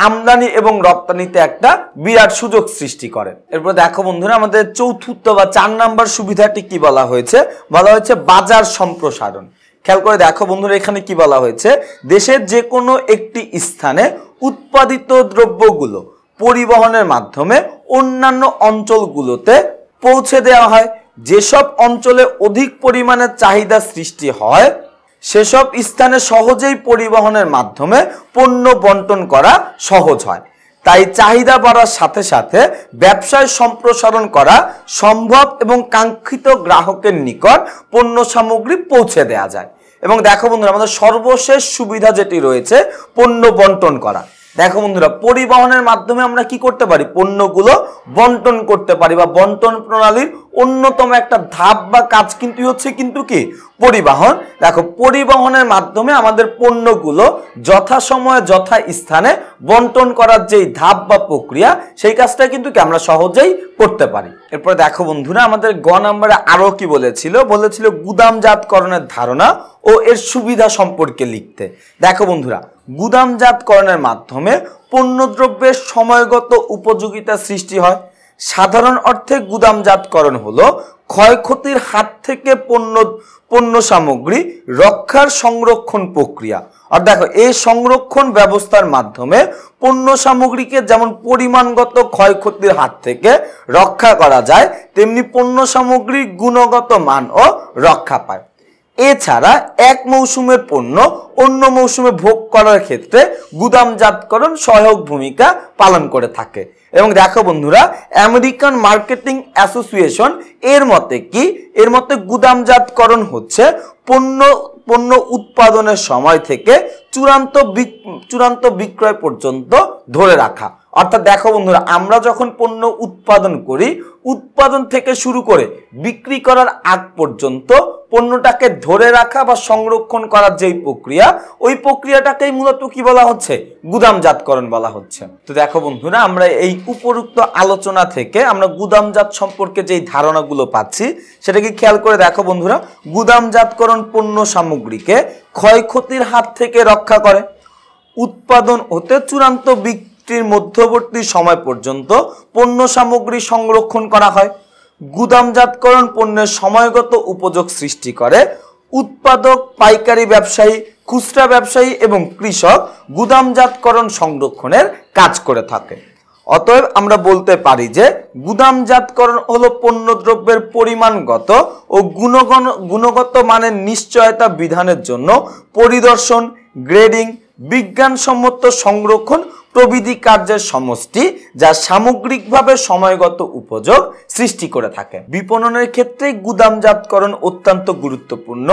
আমদানি এবং রপ্তানিতে একটা বিরাট সুযোগ সৃষ্টি করে। এরপর দেখো বন্ধুরা, আমাদের চতুর্থ বা 4 নম্বর সুবিধাটি কি বলা হয়েছে, বাজার সম্প্রসারণ। খেয়াল করে দেখো বন্ধুরা, এখানে কি বলা হয়েছে, দেশের যে কোনো একটি স্থানে উৎপাদিত দ্রব্যগুলো পরিবহনের মাধ্যমে অন্যান্য অঞ্চলগুলোতে পৌঁছে দেওয়া হয়। যেসব অঞ্চলে অধিক পরিমাণে চাহিদা সৃষ্টি হয় সেসব স্থানে সহজেই পরিবহনের মাধ্যমে পণ্য বন্টন করা সহজ হয়। তাই চাহিদা বাড়ার সাথে সাথে ব্যবসায় সম্প্রসারণ করা সম্ভব এবং কাঙ্ক্ষিত গ্রাহকের নিকট পণ্য সামগ্রী পৌঁছে দেওয়া যায়। এবং দেখো বন্ধুরা, আমাদের সর্বশেষ সুবিধা যেটি রয়েছে পণ্য বন্টন করা। দেখো বন্ধুরা, পরিবহনের মাধ্যমে আমরা কি করতে পারি? পণ্যগুলো বন্টন করতে পারি, বা বন্টন প্রণালীর অন্যতম একটা ধাপ বা কাজ কিন্তু হচ্ছে কি পরিবহন। দেখো, পরিবহনের মাধ্যমে আমাদের পণ্যগুলো যথাসময়ে যথা স্থানে বন্টন করার যেই ধাপ বা প্রক্রিয়া, সেই কাজটা কিন্তু আমরা সহজেই করতে পারি। এরপরে দেখো বন্ধুরা, আমাদের গ নম্বরে আরো কি বলেছিল গুদামজাতকরণের ধারণা ও এর সুবিধা সম্পর্কে লিখতে। দেখো বন্ধুরা, গুদামজাতকরণের মাধ্যমে পণ্যদ্রব্যের সময়গত উপযোগিতা সৃষ্টি হয়। সাধারণ অর্থে গুদামজাতকরণ হলো ক্ষয়ক্ষতির হাত থেকে পণ্য সামগ্রী রক্ষার সংরক্ষণ প্রক্রিয়া। আর দেখো, এই সংরক্ষণ ব্যবস্থার মাধ্যমে পণ্য সামগ্রীকে যেমন পরিমাণগত ক্ষয়ক্ষতির হাত থেকে রক্ষা করা যায়, তেমনি পণ্য সামগ্রীর গুণগত মানও রক্ষা পায়। এছাড়া এক মৌসুমের পণ্য অন্য মৌসুমে ভোগ করার ক্ষেত্রে গুদামজাতকরণ সহায়ক ভূমিকা পালন করে থাকে। এবং দেখো বন্ধুরা, আমেরিকান মার্কেটিং অ্যাসোসিয়েশন এর মতে গুদামজাতকরণ হচ্ছে পণ্য উৎপাদনের সময় থেকে চূড়ান্ত বিক্রয় পর্যন্ত ধরে রাখা। অর্থাৎ দেখো বন্ধুরা, আমরা যখন পণ্য উৎপাদন করি, উৎপাদন থেকে শুরু করে বিক্রি করার আগ পর্যন্ত পণ্যটাকে ধরে রাখা বা সংরক্ষণ করার যেই প্রক্রিয়া, ওই প্রক্রিয়াটাকেই মূলত কি বলা হচ্ছে? গুদামজাতকরণ বলা হচ্ছে। তো দেখো বন্ধুরা, আমরা এই উপরোক্ত আলোচনা থেকে আমরা গুদামজাত সম্পর্কে যেই ধারণাগুলো পাচ্ছি, সেটাকে খেয়াল করে দেখো বন্ধুরা। গুদামজাতকরণ পণ্য সামগ্রীকে ক্ষয়ক্ষতির হাত থেকে রক্ষা করে, উৎপাদন হতে চূড়ান্ত বিক্রির মধ্যবর্তী সময় পর্যন্ত পণ্য সামগ্রী সংরক্ষণ করা হয়। গুদামজাতকরণ পণ্যের সময়গত উপযোগ সৃষ্টি করে। উৎপাদক, পাইকারি ব্যবসায়ী, খুচরা ব্যবসায়ী এবং কৃষক গুদামজাতকরণ সংরক্ষণের কাজ করে থাকে। অতএব আমরা বলতে পারি যে গুদামজাতকরণ হলো পণ্যদ্রব্যের পরিমাণগত ও গুণগত মানের নিশ্চয়তা বিধানের জন্য পরিদর্শন, গ্রেডিং, বিজ্ঞানসম্মত সংরক্ষণ প্রভৃতি কার্যের সমষ্টি, যা সামগ্রিকভাবে সময়গত উপযোগ সৃষ্টি করে থাকে। বিপণনের ক্ষেত্রে গুদামজাতকরণ অত্যন্ত গুরুত্বপূর্ণ।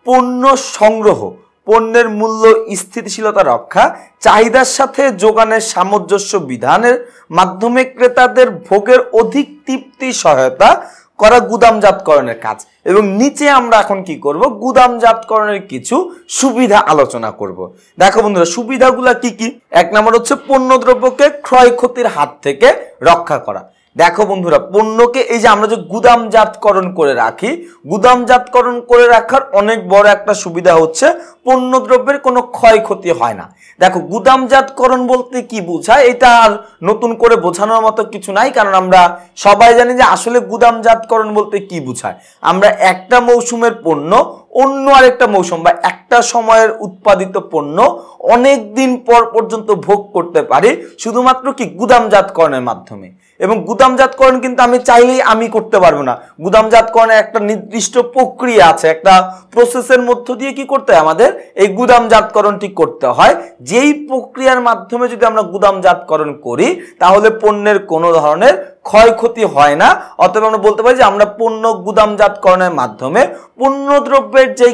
পণ্য সংগ্রহ, পণ্যের মূল্য স্থিতিশীলতা রক্ষা, চাহিদার সাথে যোগানের সামঞ্জস্য বিধানের মাধ্যমে ক্রেতাদের ভোগের অধিক তৃপ্তি সহায়তা করা গুদামজাতকরণের কাজ। এবং নিচে আমরা এখন কি করব? গুদামজাতকরণের কিছু সুবিধা আলোচনা করব। দেখো বন্ধুরা, সুবিধাগুলো কি কি? এক নম্বর হচ্ছে পণ্যদ্রব্যকে ক্ষয়ক্ষতির হাত থেকে রক্ষা করা। দেখো বন্ধুরা, পণ্যকে এই যে আমরা যে গুদামজাতকরণ করে রাখি, গুদামজাতকরণ করে রাখার অনেক বড় একটা সুবিধা হচ্ছে পণ্যদ্রব্যের কোনো ক্ষয়ক্ষতি হয় না। দেখো, গুদামজাতকরণ বলতে কি বোঝায়, এটা আর নতুন করে বোঝানোর মতো কিছু নাই, কারণ আমরা সবাই জানি যে আসলে গুদামজাতকরণ বলতে কি বোঝায়। আমরা একটা মৌসুমের পণ্য অন্য আরেকটা মৌসুম বা একটা সময়ের উৎপাদিত পণ্য অনেক দিন পর পর্যন্ত ভোগ করতে পারি শুধুমাত্র কি গুদামজাতকরণের মাধ্যমে। এবং গুদামজাতকরণ কিন্তু আমি চাইলেই আমি করতে পারবো না। গুদামজাতকরণের একটা নির্দিষ্ট প্রক্রিয়া আছে, একটা প্রসেসের মধ্য দিয়ে কি করতে হয়? আমাদের এই গুদামজাতকরণটি করতে হয়। যেই প্রক্রিয়ার মাধ্যমে যদি আমরা গুদামজাতকরণ করি, তাহলে পণ্যের কোনো ধরনের ক্ষয়ক্ষতি হয় না। অতএব আমরা বলতে পারি যে আমরা পণ্য গুদামজাতকরণের মাধ্যমে পণ্যদ্রব্যের যেই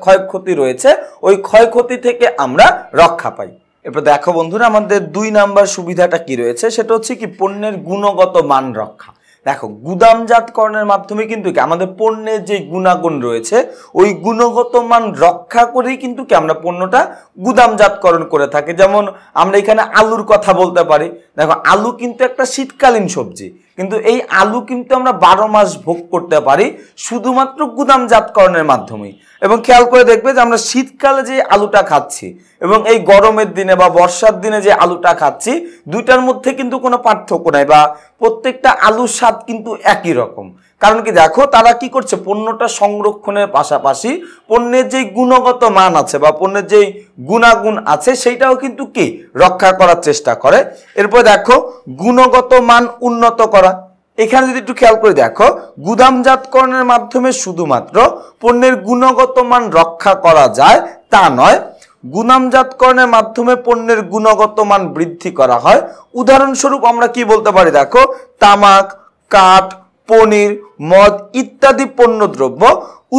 ক্ষয়ক্ষতি রয়েছে, ওই ক্ষয়ক্ষতি থেকে আমরা রক্ষা পাই। এরপর দেখো বন্ধুরা, আমাদের 2 নাম্বার সুবিধাটা কি রয়েছে, সেটা হচ্ছে কি পণ্যের গুণগত মান রক্ষা। দেখো, গুদামজাতকরণের মাধ্যমে কিন্তু কি আমাদের পণ্যের যে গুণাগুণ রয়েছে, ওই গুণগত মান রক্ষা করেই কিন্তু কি আমরা পণ্যটা গুদামজাতকরণ করে থাকি। যেমন আমরা এখানে আলুর কথা বলতে পারি। দেখো, আলু কিন্তু একটা শীতকালীন সবজি, কিন্তু এই আলু কিন্তু আমরা 12 মাস ভোগ করতে পারি শুধুমাত্র গুদামজাতকরণের মাধ্যমেই। এবং খেয়াল করে দেখবে যে আমরা শীতকালে যে আলুটা খাচ্ছি এবং এই গরমের দিনে বা বর্ষার দিনে যে আলুটা খাচ্ছি, দুইটার মধ্যে কিন্তু কোনো পার্থক্য নাই, বা প্রত্যেকটা আলুর স্বাদ কিন্তু একই রকম। কারণ কি, দেখো তারা কি করছে, পণ্যটা সংরক্ষণের পাশাপাশি পণ্যের যেই গুণগত মান আছে বা পণ্যের যেই গুণাগুণ আছে, সেইটাও কিন্তু কি রক্ষা করার চেষ্টা করে। এরপর দেখো, গুণগত মান উন্নত করা। এখানে যদি একটু খেয়াল করে দেখো, গুদামজাতকরণের মাধ্যমে শুধুমাত্র পণ্যের গুণগত মান রক্ষা করা যায় তা নয়, গুণামজাতকরণের মাধ্যমে পণ্যের গুণগত মান বৃদ্ধি করা হয়। উদাহরণস্বরূপ আমরা কি বলতে পারি, দেখো তামাক, কাঠ, পনির, মদ ইত্যাদি পণ্যদ্রব্য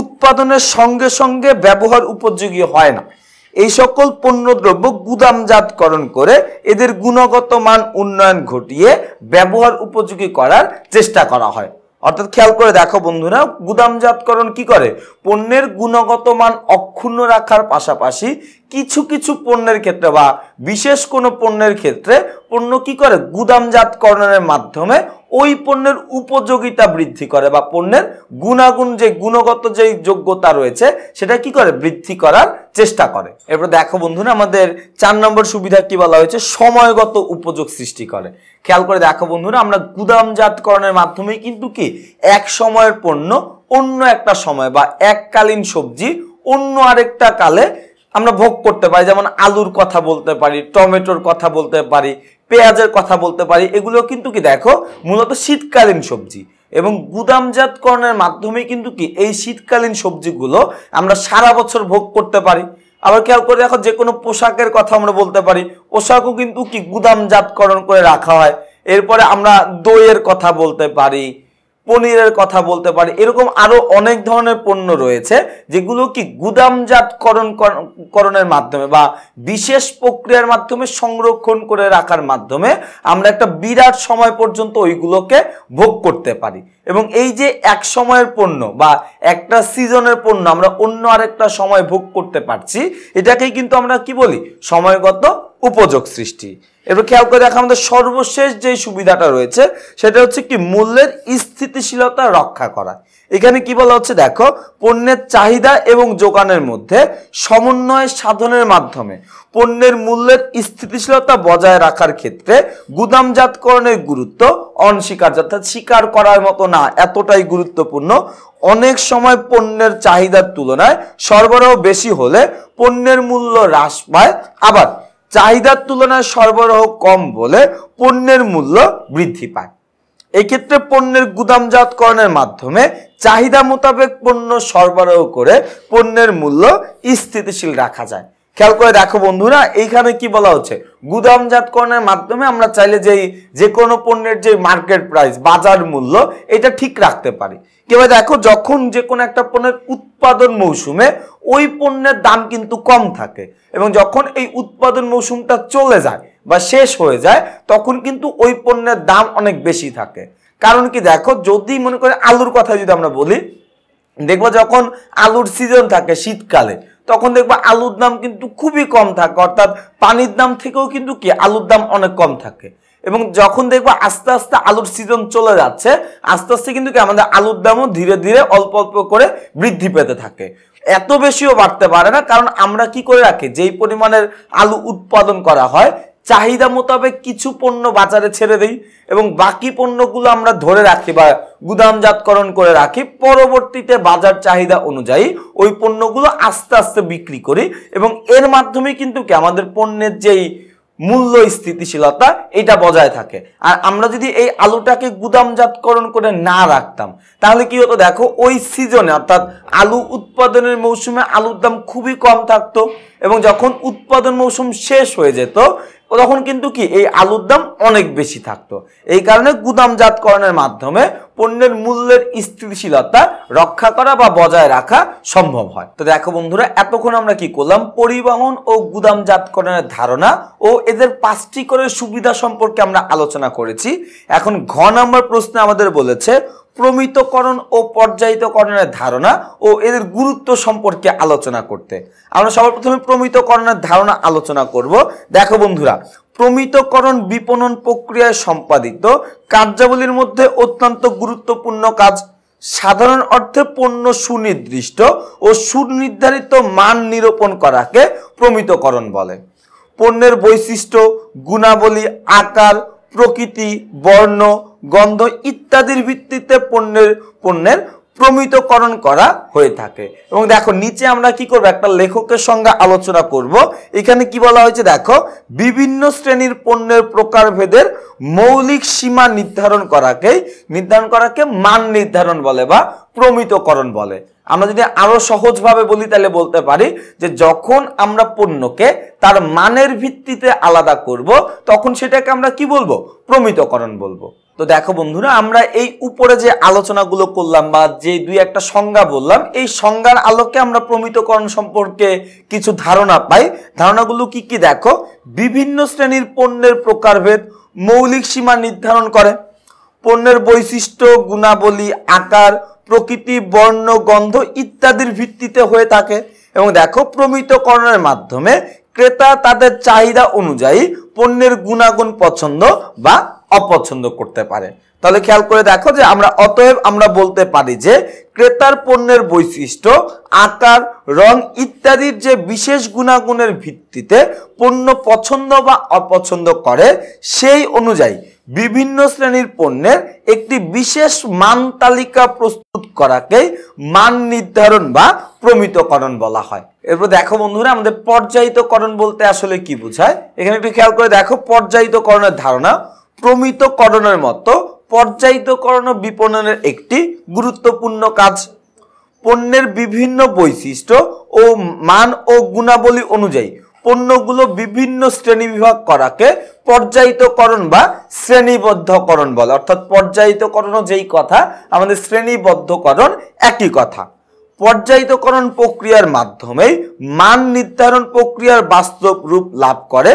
উৎপাদনের সঙ্গে সঙ্গে ব্যবহার উপযোগী হয় না। এই সকল পণ্যদ্রব্য গুদামজাতকরণ করে এদের গুণগত মান উন্নয়ন ঘটিয়ে ব্যবহার উপযোগী করার চেষ্টা করা হয়। অর্থাৎ খেয়াল করে দেখো বন্ধুরা, গুদামজাতকরণ কি করে, পণ্যের গুণগত মান অক্ষুণ্ণ রাখার পাশাপাশি কিছু কিছু পণ্যের ক্ষেত্রে বা বিশেষ কোনো পণ্যের ক্ষেত্রে পণ্য কি করে, গুদামজাতকরণের মাধ্যমে ওই পণ্যের উপযোগিতা বৃদ্ধি করে বা পণ্যের গুণাগুণ যে গুণগত যে যোগ্যতা রয়েছে সেটা কি করে, বৃদ্ধি করার চেষ্টা করে। এরপর দেখো বন্ধুরা, আমাদের 4 নম্বর সুবিধা কি বলা হয়েছে, সময়গত উপযোগ সৃষ্টি করে। খেয়াল করে দেখো বন্ধুরা, আমরা গুদামজাতকরণের মাধ্যমে কিন্তু কি এক সময়ের পণ্য অন্য একটা সময় বা এককালীন সবজি অন্য আরেকটা কালে আমরা ভোগ করতে পারি। যেমন আলুর কথা বলতে পারি, টমেটোর কথা বলতে পারি, পেঁয়াজের কথা বলতে পারি। এগুলো কিন্তু কি দেখো মূলত শীতকালীন সবজি এবং গুদামজাতকরণের মাধ্যমে কিন্তু কি এই শীতকালীন সবজিগুলো আমরা সারা বছর ভোগ করতে পারি। আবার খেয়াল করে দেখো, যে কোনো পোশাকের কথা আমরা বলতে পারি, পোশাকও কিন্তু কি গুদামজাতকরণ করে রাখা হয়। এরপরে আমরা দইয়ের কথা বলতে পারি, পনিরের কথা বলতে পারি। এরকম আরো অনেক ধরনের পণ্য রয়েছে যেগুলো কি গুদামজাতকরণের মাধ্যমে বা বিশেষ প্রক্রিয়ার মাধ্যমে সংরক্ষণ করে রাখার মাধ্যমে আমরা একটা বিরাট সময় পর্যন্ত ওইগুলোকে ভোগ করতে পারি। এবং এই যে এক সময়ের পণ্য বা একটা সিজনের পণ্য আমরা অন্য আরেকটা সময় ভোগ করতে পারছি, এটাকেই কিন্তু আমরা কি বলি, সময়গত উপযোগ সৃষ্টি। এবার খেয়াল করে দেখো, আমাদের সর্বশেষ যে সুবিধাটা রয়েছে সেটা হচ্ছে কি মূল্যের স্থিতিশীলতা রক্ষা করা। এখানে কি বলা হচ্ছে, দেখো পণ্যের চাহিদা এবং যোগানের মধ্যে সমন্বয় সাধনের মাধ্যমে পণ্যের মূল্যের স্থিতিশীলতা বজায় রাখার ক্ষেত্রে গুদামজাতকরণের গুরুত্ব অনস্বীকার্য, অর্থাৎ স্বীকার করার মতো না, এতটাই গুরুত্বপূর্ণ। অনেক সময় পণ্যের চাহিদার তুলনায় সরবরাহ বেশি হলে পণ্যের মূল্য হ্রাস পায়, আবার চাহিদার তুলনায় সরবরাহ কম বলে পণ্যের মূল্য বৃদ্ধি পায়। এই ক্ষেত্রে পণ্যের গুদামজাতকরণের মাধ্যমে চাহিদা মোতাবেক পণ্য সরবরাহ করে পণ্যের মূল্য স্থিতিশীল রাখা যায়। খেয়াল করে দেখো বন্ধুরা, এইখানে কি বলা হচ্ছে, গুদামজাতকরণের মাধ্যমে আমরা চাইলে যে কোনো পণ্যের যে মার্কেট প্রাইস, বাজার মূল্য, এটা ঠিক রাখতে পারি। কিভাবে দেখো, যখন যে কোনো একটা পণ্যের উৎপাদন মৌসুমে ওই পণ্যের দাম কিন্তু কম থাকে এবং যখন এই উৎপাদন মৌসুমটা চলে যায় বা শেষ হয়ে যায় তখন কিন্তু ওই পণ্যের দাম অনেক বেশি থাকে। কারণ কি দেখো, যদি মনে করে আলুর কথা যদি আমরা বলি, দেখবো যখন আলুর সিজন থাকে শীতকালে তখন দেখবো আলুর দাম কিন্তু খুবই কম থাকে, অর্থাৎ পানির দাম থেকেও কিন্তু কি আলুর দাম অনেক কম থাকে। এবং যখন দেখবো আস্তে আস্তে আলুর সিজন চলে যাচ্ছে, আস্তে আস্তে কিন্তু কি আমাদের আলুর দামও ধীরে ধীরে অল্প অল্প করে বৃদ্ধি পেতে থাকে। এত বেশিও বাড়তে পারে না, কারণ আমরা কি করে রাখি, যেই পরিমাণের আলু উৎপাদন করা হয় চাহিদা মোতাবেক কিছু পণ্য বাজারে ছেড়ে দেই এবং বাকি পণ্যগুলো আমরা ধরে রাখি বা গুদামজাতকরণ করে রাখি। পরবর্তীতে বাজার চাহিদা অনুযায়ী ওই পণ্যগুলো আস্তে আস্তে বিক্রি করি এবং এর মাধ্যমে কিন্তু কি আমাদের পণ্যের যেই মূল্য স্থিতিশীলতা এটা বজায় থাকে। আর আমরা যদি এই আলুটাকে গুদামজাতকরণ করে না রাখতাম তাহলে কি হতো, দেখো ওই সিজনে অর্থাৎ আলু উৎপাদনের মৌসুমে আলুর দাম খুবই কম থাকতো এবং যখন উৎপাদন মৌসুম শেষ হয়ে যেত তখন কিন্তু কি এই আলুর দাম অনেক বেশি থাকতো। এই কারণে গুদামজাতকরণের মাধ্যমে পণ্যের মূল্যের স্থিতিশীলতা রক্ষা করা বা বজায় রাখা সম্ভব হয়। তো দেখো বন্ধুরা, এতক্ষণ আমরা কি করলাম, পরিবহন ও গুদামজাতকরণের ধারণা ও এদের 5টি করে সুবিধা সম্পর্কে আমরা আলোচনা করেছি। এখন ঘ নম্বর প্রশ্নে আমাদের বলেছে প্রমিতকরণ ও পর্যায়িতকরণের ধারণা ও এদের গুরুত্ব সম্পর্কে আলোচনা করতে। আমরা সবার প্রথমে প্রমিতকরণের ধারণা আলোচনা করব। দেখো বন্ধুরা, প্রমিতকরণ বিপণন প্রক্রিয়ায় সম্পাদিত কার্যাবলীর মধ্যে অত্যন্ত গুরুত্বপূর্ণ কাজ। সাধারণ অর্থে পণ্য সুনির্দিষ্ট ও সুনির্ধারিত মান নিরূপণ করাকে প্রমিতকরণ বলে। পণ্যের বৈশিষ্ট্য, গুণাবলী, আকার, প্রকৃতি, বর্ণ, গন্ধ ইত্যাদির ভিত্তিতে পণ্যের প্রমিতকরণ করা হয়ে থাকে। এবং দেখো নিচে আমরা কি করব, একটা লেখকের সঙ্গে আলোচনা করব। এখানে কি বলা হয়েছে, দেখো বিভিন্ন শ্রেণীর পণ্যের প্রকারভেদের মৌলিক সীমা নির্ধারণ করাকে মান নির্ধারণ বলে বা প্রমিতকরণ বলে। আমরা যদি আরো সহজভাবে বলি তাহলে বলতে পারি যে যখন আমরা পণ্যকে তার মানের ভিত্তিতে আলাদা করব তখন সেটাকে আমরা কি বলবো? প্রমিতকরণ বলবো। তো দেখো বন্ধুরা, আমরা এই উপরে যে আলোচনাগুলো করলাম বা যে দুই একটা সংজ্ঞা বললাম, এই সংজ্ঞার আলোকে আমরা প্রমিতকরণ সম্পর্কে কিছু ধারণা পাই। ধারণাগুলো কি কি দেখো, বিভিন্ন শ্রেণীর পণ্যের প্রকারভেদ মৌলিক সীমা নির্ধারণ করে, পণ্যের বৈশিষ্ট্য, গুণাবলী, আকার, প্রকৃতি, বর্ণ, গন্ধ ইত্যাদির ভিত্তিতে হয়ে থাকে। এবং দেখো, প্রমিতকরণের মাধ্যমে ক্রেতা তাদের চাহিদা অনুযায়ী পণ্যের গুণাগুণ পছন্দ বা অপছন্দ করতে পারে। তাহলে খেয়াল করে দেখো যে অতএব আমরা বলতে পারি যে ক্রেতার পণ্যের বৈশিষ্ট্য, আকার, রং ইত্যাদির যে বিশেষ গুণাগুণের ভিত্তিতে পণ্য পছন্দ বা অপছন্দ করে, সেই অনুযায়ী বিভিন্ন শ্রেণীর পণ্যের একটি বিশেষ মান তালিকা প্রস্তুত করাকেই মান নির্ধারণ বা প্রমিতকরণ বলা হয়। এরপর দেখো বন্ধুরা, আমাদের পর্যায়িতকরণ বলতে আসলে কি বোঝায়। এখানে একটু খেয়াল করে দেখো, পর্যায়িতকরণের ধারণা প্রমিতকরণের মতো পর্যায়িতকরণ বিপণনের একটি গুরুত্বপূর্ণ কাজ। পণ্যের বিভিন্ন বৈশিষ্ট্য ও মান ও গুণাবলী অনুযায়ী পণ্যগুলো বিভিন্ন শ্রেণীবিভাগ করাকে পর্যায়িতকরণ বা শ্রেণীবদ্ধকরণ বলে। অর্থাৎ পর্যায়িতকরণও যেই কথা, আমাদের শ্রেণীবদ্ধকরণ একই কথা। পর্যায়িতকরণ প্রক্রিয়ার মাধ্যমে মান নির্ধারণ প্রক্রিয়ার বাস্তব রূপ লাভ করে।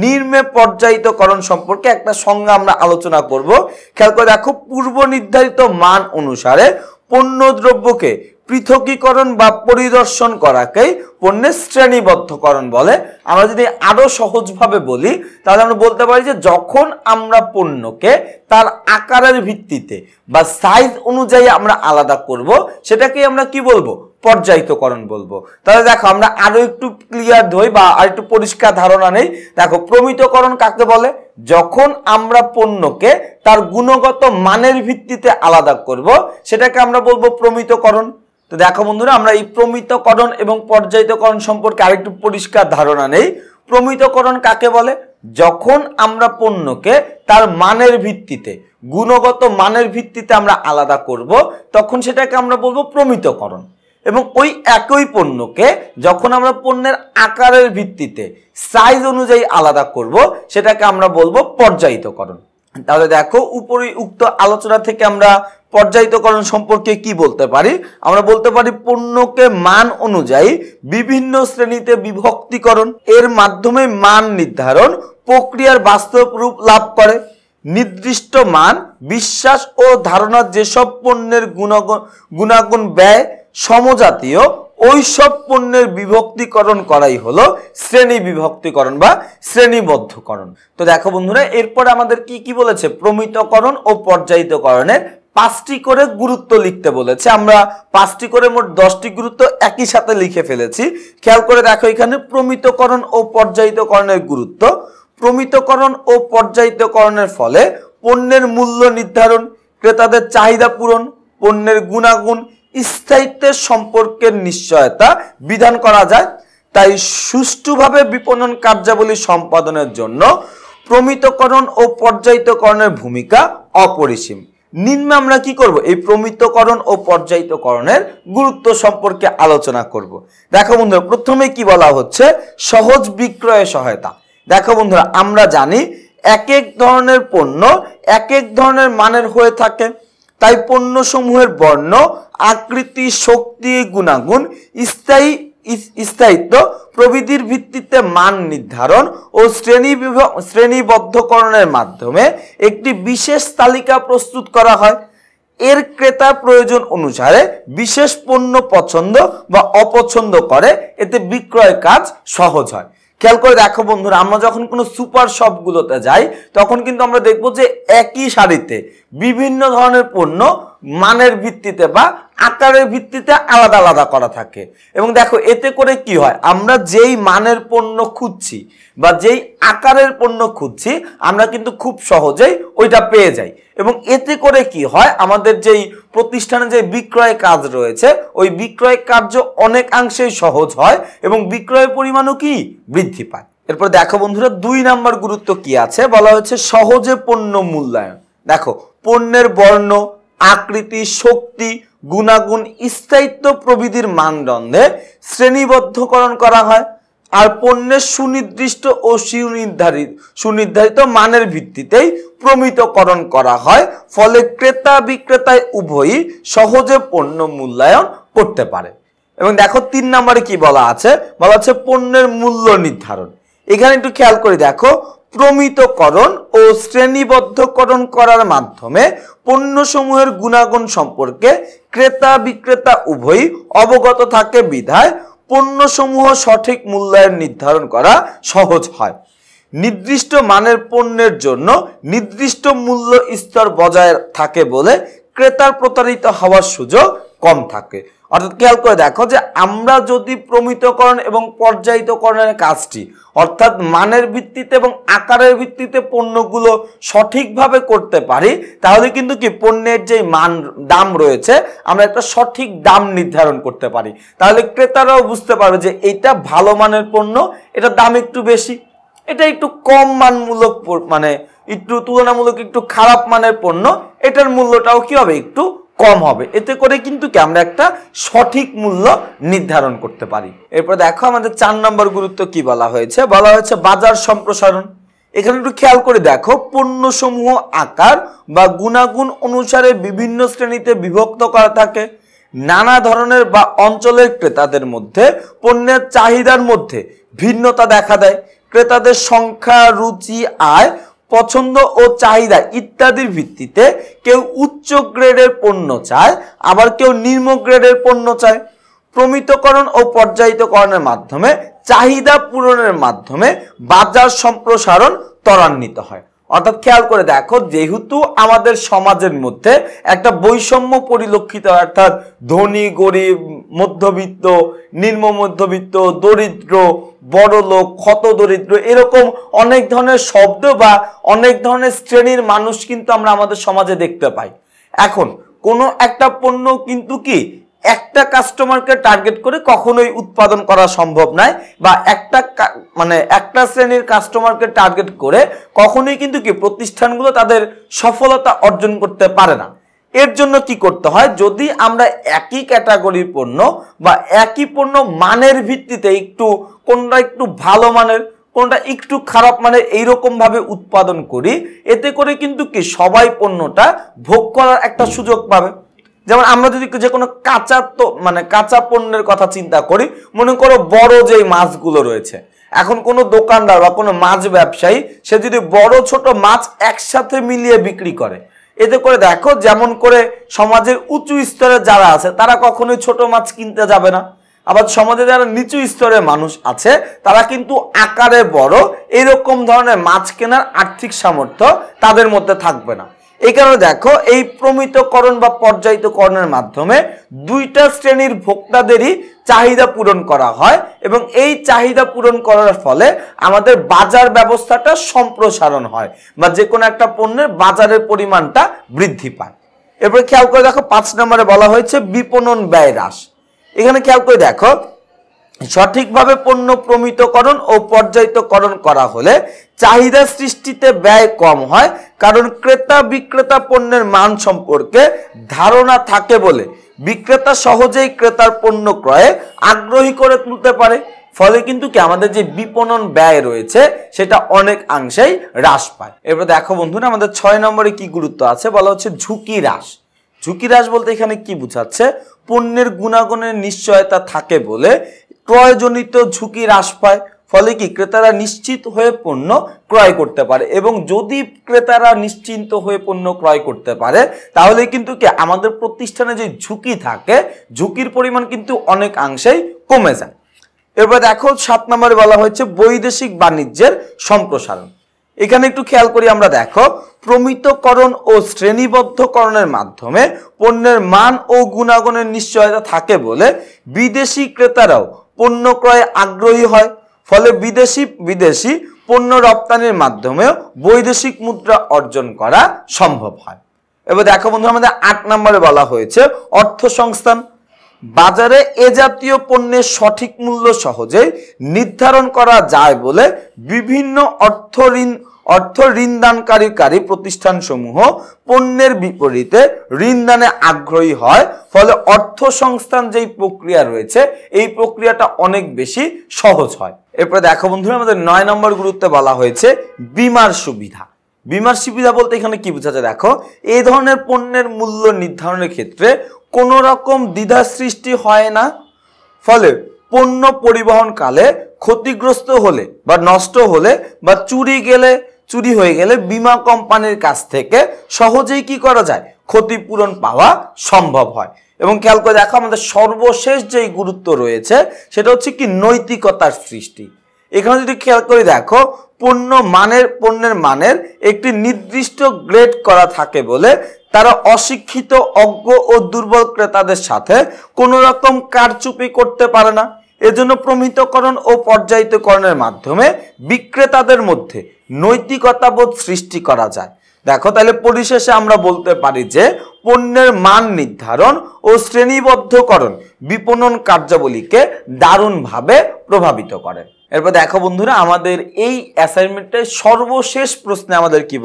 নিম্নে পর্যায়িতকরণ সম্পর্কে একটা সংজ্ঞা আমরা আলোচনা করব। খেয়াল করে দেখো, পূর্ব নির্ধারিত মান অনুসারে পণ্য দ্রব্যকে পৃথকীকরণ বা পরিদর্শন করাকেই পণ্যের শ্রেণীবদ্ধকরণ বলে। আমরা যদি আরো সহজভাবে বলি তাহলে আমরা বলতে পারি যে যখন আমরা পণ্যকে তার আকারের ভিত্তিতে বা সাইজ অনুযায়ী আমরা আলাদা করব, সেটাকে আমরা কি বলবো? পর্যায়িতকরণ বলবো। তাহলে দেখো, আমরা আরো একটু ক্লিয়ার হই বা আর একটু পরিষ্কার ধারণা নেই। দেখো, প্রমিতকরণ কাকে বলে? যখন আমরা পণ্যকে তার গুণগত মানের ভিত্তিতে আলাদা করব, সেটাকে আমরা বলবো প্রমিতকরণ। তো দেখো বন্ধুরা, আমরা এই প্রমিতকরণ এবং পর্যায়িতকরণ সম্পর্কে আরেকটু পরিষ্কার ধারণা নেই। প্রমিতকরণ কাকে বলে? যখন আমরা পণ্যকে তার মানের ভিত্তিতে, গুণগত মানের ভিত্তিতে আমরা আলাদা করব, তখন সেটাকে আমরা বলবো প্রমিতকরণ। এবং ওই একই পণ্যকে যখন আমরা পণ্যের আকারের ভিত্তিতে, সাইজ অনুযায়ী আলাদা করব, সেটাকে আমরা বলবো পর্যায়িতকরণ। তাহলে দেখো, উপরে উক্ত আলোচনা থেকে আমরা পর্যায়িতকরণ সম্পর্কে কি বলতে পারি? আমরা বলতে পারি পণ্যকে মান অনুযায়ী বিভিন্ন শ্রেণীতে বিভক্তিকরণ, এর মাধ্যমে মান নির্ধারণ প্রক্রিয়ার বাস্তব রূপ লাভ করে। নির্দিষ্ট মান, বিশ্বাস ও ধারণা যেসব পণ্যের গুণাগুণ ব্যয় সমজাতীয়, ওই সব পণ্যের বিভক্তিকরণ করাই হলো শ্রেণী বিভক্তিকরণ বা শ্রেণীবদ্ধকরণ। তো দেখো বন্ধুরা, এরপর আমাদের কি কি বলেছে? প্রমিতকরণ ও পর্যায়িতকরণের 5টি করে গুরুত্ব লিখতে বলেছে। আমরা 5টি করে মোট 10টি গুরুত্ব একই সাথে লিখে ফেলেছি। খেয়াল করে দেখো, এখানে প্রমিতকরণ ও পর্যায়িতকরণের গুরুত্ব। প্রমিতকরণ ও পর্যায়িতকরণের ফলে পণ্যের মূল্য নির্ধারণ, ক্রেতাদের চাহিদা পূরণ, পণ্যের গুণাগুণ, স্থায়িত্বের সম্পর্কের নিশ্চয়তা বিধান করা যায়। তাই সুষ্ঠুভাবে বিপণন কার্যাবলী সম্পাদনের জন্য প্রমিতকরণ ও পর্যায়িতকরণের ভূমিকা অপরিসীম। নিম্নে আমরা কি করব? এই প্রমিতকরণ ও পর্যায়িতকরণের গুরুত্ব সম্পর্কে আলোচনা করব। দেখো বন্ধুরা, প্রথমে কি বলা হচ্ছে? সহজ বিক্রয় সহায়তা। দেখো বন্ধুরা, আমরা জানি এক এক ধরনের পণ্য এক এক ধরনের মানের হয়ে থাকে। তাই পণ্যসমূহের বর্ণ, আকৃতি, শক্তি, গুণাগুণ, স্থায়িত্ব প্রভৃতির ভিত্তিতে মান নির্ধারণ ও শ্রেণীবদ্ধকরণের মাধ্যমে একটি বিশেষ তালিকা প্রস্তুত করা হয়। এর ক্রেতা প্রয়োজন অনুসারে বিশেষ পণ্য পছন্দ বা অপছন্দ করে, এতে বিক্রয় কাজ সহজ হয়। খেয়াল করে দেখো বন্ধুরা, আমরা যখন কোনো সুপার শপগুলোতে যাই তখন কিন্তু আমরা দেখবো যে একই সারিতে বিভিন্ন ধরনের পণ্য মানের ভিত্তিতে বা আকারের ভিত্তিতে আলাদা আলাদা করা থাকে। এবং দেখো, এতে করে কি হয়? আমরা যেই মানের পণ্য খুঁজছি বা যেই আকারের পণ্য খুঁজছি, আমরা কিন্তু খুব সহজেই ওইটা পেয়ে যাই। এবং এতে করে কি হয়? আমাদের যেই প্রতিষ্ঠানে যে বিক্রয় কাজ রয়েছে, ওই বিক্রয় কার্য অনেকাংশেই সহজ হয় এবং বিক্রয়ের পরিমাণও কি বৃদ্ধি পায়। এরপর দেখো বন্ধুরা, 2 নম্বর গুরুত্ব কি আছে? বলা হচ্ছে সহজে পণ্য মূল্যায়ন। দেখো, পণ্যের বর্ণ, আকৃতি, শক্তি, গুণাগুণ, স্থায়িত্ব প্রভৃতির মানদণ্ডে শ্রেণীবদ্ধকরণ করা হয়। আর পণ্যের সুনির্দিষ্ট ও সুনির্ধারিত মানের ভিত্তিতেই প্রমিতকরণ করা হয়, ফলে ক্রেতা বিক্রেতায় উভয়ই সহজে পণ্য মূল্যায়ন করতে পারে। এবং দেখো 3 নম্বরে কি বলা আছে, বলা আছে পণ্যের মূল্য নির্ধারণ। এখানে একটু খেয়াল করে দেখো, প্রমিতকরণ ও শ্রেণীবদ্ধকরণ করার মাধ্যমে পণ্যসমূহের গুণাগুণ সম্পর্কে ক্রেতা বিক্রেতা উভয়ই অবগত থাকে বিধায় পণ্যসমূহ সঠিক মূল্যায়ন নির্ধারণ করা সহজ হয়। নির্দিষ্ট মানের পণ্যের জন্য নির্দিষ্ট মূল্য স্তর বজায় থাকে বলে ক্রেতার প্রতারিত হওয়ার সুযোগ কম থাকে। অর্থাৎ খেয়াল করে দেখো যে আমরা যদি প্রমিতকরণ এবং পর্যায়িতকরণের কাজটি অর্থাৎ মানের ভিত্তিতে এবং আকারের ভিত্তিতে পণ্যগুলো সঠিকভাবে করতে পারি, তাহলে কিন্তু কি পণ্যের যে মান দাম রয়েছে আমরা একটা সঠিক দাম নির্ধারণ করতে পারি। তাহলে ক্রেতারাও বুঝতে পারবে যে এটা ভালো মানের পণ্য, এটার দাম একটু বেশি, এটা একটু কম মানমূলক মানে একটু তুলনামূলক একটু খারাপ মানের পণ্য, এটার মূল্যটাও কি হবে একটু কম হবে। এতে করে কিন্তু কি আমরা একটা সঠিক মূল্য নির্ধারণ করতে পারি। এরপর দেখো আমাদের 4 নম্বর গুরুত্ব কি বলা হয়েছে, বলা হয়েছে বাজার সম্প্রসারণ। এখানে একটু খেয়াল করে দেখো, পণ্যসমূহ আকার বা গুণাগুণ অনুসারে বিভিন্ন শ্রেণীতে বিভক্ত করা থাকে। নানা ধরনের বা অঞ্চলের ক্রেতাদের মধ্যে পণ্যের চাহিদার মধ্যে ভিন্নতা দেখা দেয়। ক্রেতাদের সংখ্যা, রুচি, আয়, পছন্দ ও চাহিদা ইত্যাদির ভিত্তিতে কেউ উচ্চ গ্রেডের পণ্য চায়, আবার কেউ নিম্ন গ্রেডের পণ্য চায়। প্রমিতকরণ ও পর্যায়িতকরণের মাধ্যমে চাহিদা পূরণের মাধ্যমে বাজার সম্প্রসারণ ত্বরান্বিত হয়। অর্থাৎ খেয়াল করে দেখো, যেহেতু আমাদের সমাজের মধ্যে একটা বৈষম্য পরিলক্ষিত, অর্থাৎ ধনী গরিব, মধ্যবিত্ত, নিম্ন মধ্যবিত্ত, দরিদ্র, বড় লোক, ক্ষত দরিদ্র, এরকম অনেক ধরনের শব্দ বা অনেক ধরনের শ্রেণীর মানুষ কিন্তু আমরা আমাদের সমাজে দেখতে পাই। এখন কোনো একটা পণ্য কিন্তু কি একটা কাস্টমারকে টার্গেট করে কখনোই উৎপাদন করা সম্ভব নয়, বা একটা শ্রেণীর কাস্টমারকে টার্গেট করে কখনোই কিন্তু কি প্রতিষ্ঠানগুলো তাদের সফলতা অর্জন করতে পারে না। এর জন্য কি করতে হয়, যদি আমরা একই ক্যাটাগরির পণ্য বা একই পণ্য মানের ভিত্তিতে কোনটা একটু ভালো মানের, কোনটা একটু খারাপ মানের এইরকম ভাবে উৎপাদন করি, এতে করে কিন্তু কি সবাই পণ্যটা ভোগ করার একটা সুযোগ পাবে। যেমন আমরা যদি যে কোনো কাঁচা পণ্যের কথা চিন্তা করি, মনে করো বড় যে মাছগুলো রয়েছে, এখন কোনো দোকানদার বা কোনো মাছ ব্যবসায়ী সে যদি বড় ছোট মাছ একসাথে মিলিয়ে বিক্রি করে, এতে করে দেখো যেমন করে সমাজের উঁচু স্তরে যারা আছে তারা কখনোই ছোট মাছ কিনতে যাবে না, আবার সমাজে যারা নিচু স্তরের মানুষ আছে তারা কিন্তু আকারে বড় এরকম ধরনের মাছ কেনার আর্থিক সামর্থ্য তাদের মধ্যে থাকবে না। এই কারণে দেখো, এই প্রমিতকরণ বা পর্যায়িতকরণের মাধ্যমে দুইটা শ্রেণীর ভোক্তাদেরই চাহিদা পূরণ করা হয়, এবং এই চাহিদা পূরণ করার ফলে আমাদের বাজার ব্যবস্থাটা সম্প্রসারণ হয়, বা যে কোনো একটা পণ্যের বাজারের পরিমাণটা বৃদ্ধি পায়। এরপরে খেয়াল করে দেখো 5 নম্বরে বলা হয়েছে বিপণন ব্যয় হ্রাস। এখানে খেয়াল করে দেখো, সঠিকভাবে পণ্য প্রমিতকরণ ও পর্যায়িতকরণ করা হলে চাহিদা সৃষ্টিতে ব্যয় কম হয়, কারণ ক্রেতা বিক্রেতা পণ্যের মান সম্পর্কে ধারণা থাকে বলে বিক্রেতা সহজেই ক্রেতার পণ্য ক্রয়ে আগ্রহী করে তুলতে পারে। ফলে কিন্তু কি আমাদের যে বিপণন ব্যয় রয়েছে সেটা অনেকাংশেই হ্রাস পায়। এরপর দেখো বন্ধুরা, আমাদের 6 নম্বরে কি গুরুত্ব আছে, বলা হচ্ছে ঝুঁকি হ্রাস। ঝুঁকি হ্রাস বলতে এখানে কি বোঝাচ্ছে, পণ্যের গুণাগুণের নিশ্চয়তা থাকে বলে ক্রয়জনিত ঝুঁকি হ্রাস পায়। ফলে কি ক্রেতারা নিশ্চিত হয়ে পণ্য ক্রয় করতে পারে, এবং যদি ক্রেতারা নিশ্চিন্ত হয়ে পণ্য ক্রয় করতে পারে তাহলে কিন্তু কি আমাদের প্রতিষ্ঠানে যে ঝুঁকি থাকে, ঝুঁকির পরিমাণ কিন্তু অনেকাংশেই কমে যায়। এরপর দেখো 7 নম্বরে বলা হয়েছে বৈদেশিক বাণিজ্যের সম্প্রসারণ। এখানে একটু খেয়াল করি আমরা, দেখো প্রমিতকরণ ও শ্রেণীবদ্ধকরণের মাধ্যমে পণ্যের মান ও গুণাগুণের নিশ্চয়তা থাকে বলে বিদেশি ক্রেতারাও পণ্য ক্রয়ে আগ্রহী হয়। ফলে বিদেশি পণ্য রপ্তানির মাধ্যমেও বৈদেশিক মুদ্রা অর্জন করা সম্ভব হয়। এবার দেখো বন্ধু, আমাদের 8 নম্বরে বলা হয়েছে অর্থ সংস্থান। বাজারে এ জাতীয় পণ্যের সঠিক মূল্য সহজেই নির্ধারণ করা যায় বলে বিভিন্ন অর্থ ঋণদানকারী প্রতিষ্ঠানসমূহ পণ্যের বিপরীতে ঋণদানে আগ্রহী হয়, ফলে অর্থ সংস্থান যেই প্রক্রিয়া রয়েছে এই প্রক্রিয়াটা অনেক বেশি সহজ হয়। এরপরে দেখো বন্ধুরা, আমাদের 9 নম্বর গুরুত্বে বলা হয়েছে বীমার সুবিধা। বীমার সুবিধা বলতে এখানে কি বোঝাচ্ছে দেখো, এই ধরনের পণ্যের মূল্য নির্ধারণের ক্ষেত্রে কোনো রকম দ্বিধা সৃষ্টি হয় না, ফলে পণ্য পরিবহনকালে ক্ষতিগ্রস্ত হলে বা নষ্ট হলে বা চুরি হয়ে গেলে বীমা কোম্পানির কাছ থেকে সহজেই কি করা যায়, ক্ষতিপূরণ পাওয়া সম্ভব হয়। এবং খেয়াল করে দেখো, আমাদের সর্বশেষ যেই গুরুত্ব রয়েছে সেটা হচ্ছে কি নৈতিকতার সৃষ্টি। এখানে যদি খেয়াল করে দেখো, পণ্যের মানের একটি নির্দিষ্ট গ্রেড করা থাকে বলে তারা অশিক্ষিত, অজ্ঞ ও দুর্বল ক্রেতাদের সাথে কোনো রকম কারচুপি করতে পারে না। এজন্য প্রমিতকরণ ও পর্যায়িতকরণের মাধ্যমে বিক্রেতাদের মধ্যে নৈতিকতাবোধ সৃষ্টি করা যায়। দেখো, তাহলে পরিশেষে আমরা বলতে পারি যে পণ্যের মান নির্ধারণ ও শ্রেণীবদ্ধকরণ বিপণন কার্যাবলীকে দারুণভাবে প্রভাবিত করে। এরপর দেখো বন্ধুরা, আমাদের এই অ্যাসাইনমেন্টের সর্বশেষ প্রশ্নে আমাদের কি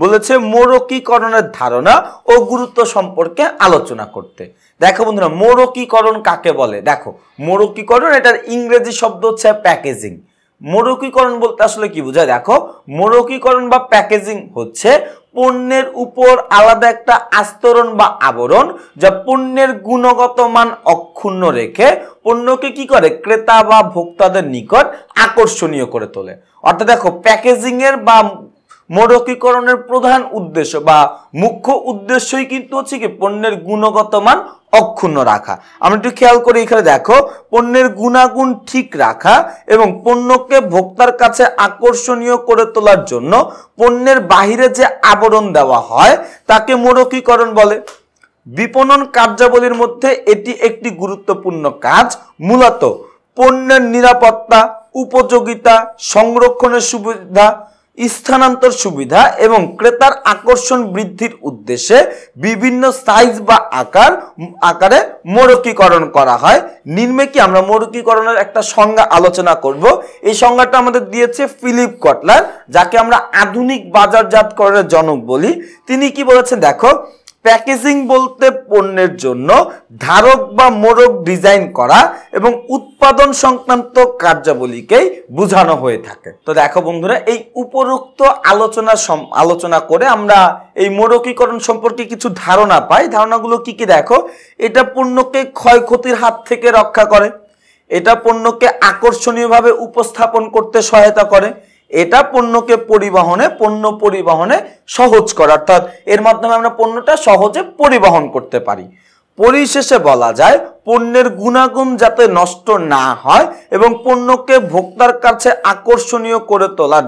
বলেছে মোড়কীকরণের ধারণা ও গুরুত্ব সম্পর্কে আলোচনা করতে। দেখো বন্ধুরা, মোড়কীকরণ কাকে বলে? দেখো, মোড়কীকরণ এটার ইংরেজি শব্দ হচ্ছে প্যাকেজিং। মোড়কীকরণ বলতে আসলে কি বোঝায়? দেখো, মোড়কীকরণ বা প্যাকেজিং হচ্ছে পণ্যের উপর আলাদা একটা আস্তরণ বা আবরণ, যা পণ্যের গুণগত মান অক্ষুণ্ণ রেখে পণ্যকে কি করে, ক্রেতা বা ভোক্তাদের নিকট আকর্ষণীয় করে তোলে। অর্থাৎ দেখো, প্যাকেজিং এর বা মোড়কীকরণের প্রধান উদ্দেশ্য বা মুখ্য উদ্দেশ্যই কিন্তু হচ্ছে কি পণ্যের গুণগত মান অক্ষুণ্ণ রাখা। আমরা একটু খেয়াল করি, এখানে দেখো, পণ্যের গুণাগুণ ঠিক রাখা এবং পণ্যকে ভোক্তার কাছে আকর্ষণীয় করে তোলার জন্য পণ্যের বাহিরে যে আবরণ দেওয়া হয় তাকে মোড়কীকরণ বলে। বিপণন কার্যাবলীর মধ্যে এটি একটি গুরুত্বপূর্ণ কাজ। মূলত পণ্যের নিরাপত্তা, উপযোগিতা, সংরক্ষণের সুবিধা, স্থানান্তর সুবিধা এবং ক্রেতার আকর্ষণ বৃদ্ধির উদ্দেশ্যে বিভিন্ন সাইজ বা আকারে মোড়কীকরণ করা হয়। নিম্নে কি আমরা মোড়কীকরণের একটা সংজ্ঞা আলোচনা করব। এই সংজ্ঞাটা আমাদের দিয়েছে ফিলিপ কটলার, যাকে আমরা আধুনিক বাজারজাতকরণের জনক বলি। তিনি কি বলেছেন দেখো, প্যাকেজিং বলতে পণ্যের জন্য ধারক বা মোড়ক ডিজাইন করা এবং উৎপাদন সংক্রান্ত কার্যাবলীকেই বোঝানো হয়ে থাকে। তো দেখো বন্ধুরা, এই উপরোক্ত আলোচনা করে আমরা এই মোড়কীকরণ সম্পর্কে কিছু ধারণা পাই। ধারণাগুলো কি কি দেখো, এটা পণ্যকে ক্ষয়ক্ষতির হাত থেকে রক্ষা করে, এটা পণ্যকে আকর্ষণীয়ভাবে উপস্থাপন করতে সহায়তা করে, এটা পণ্য পরিবহনে সহজ করে, অর্থাৎ এর মাধ্যমে আমরা পণ্যটা সহজে পরিবহন করতে পারি। পরিশেষে বলা যায়, পণ্যের গুণাগুণ যাতে নষ্ট না হয় এবং পণ্যকে ভোক্তার কাছে আকর্ষণীয় করে তোলার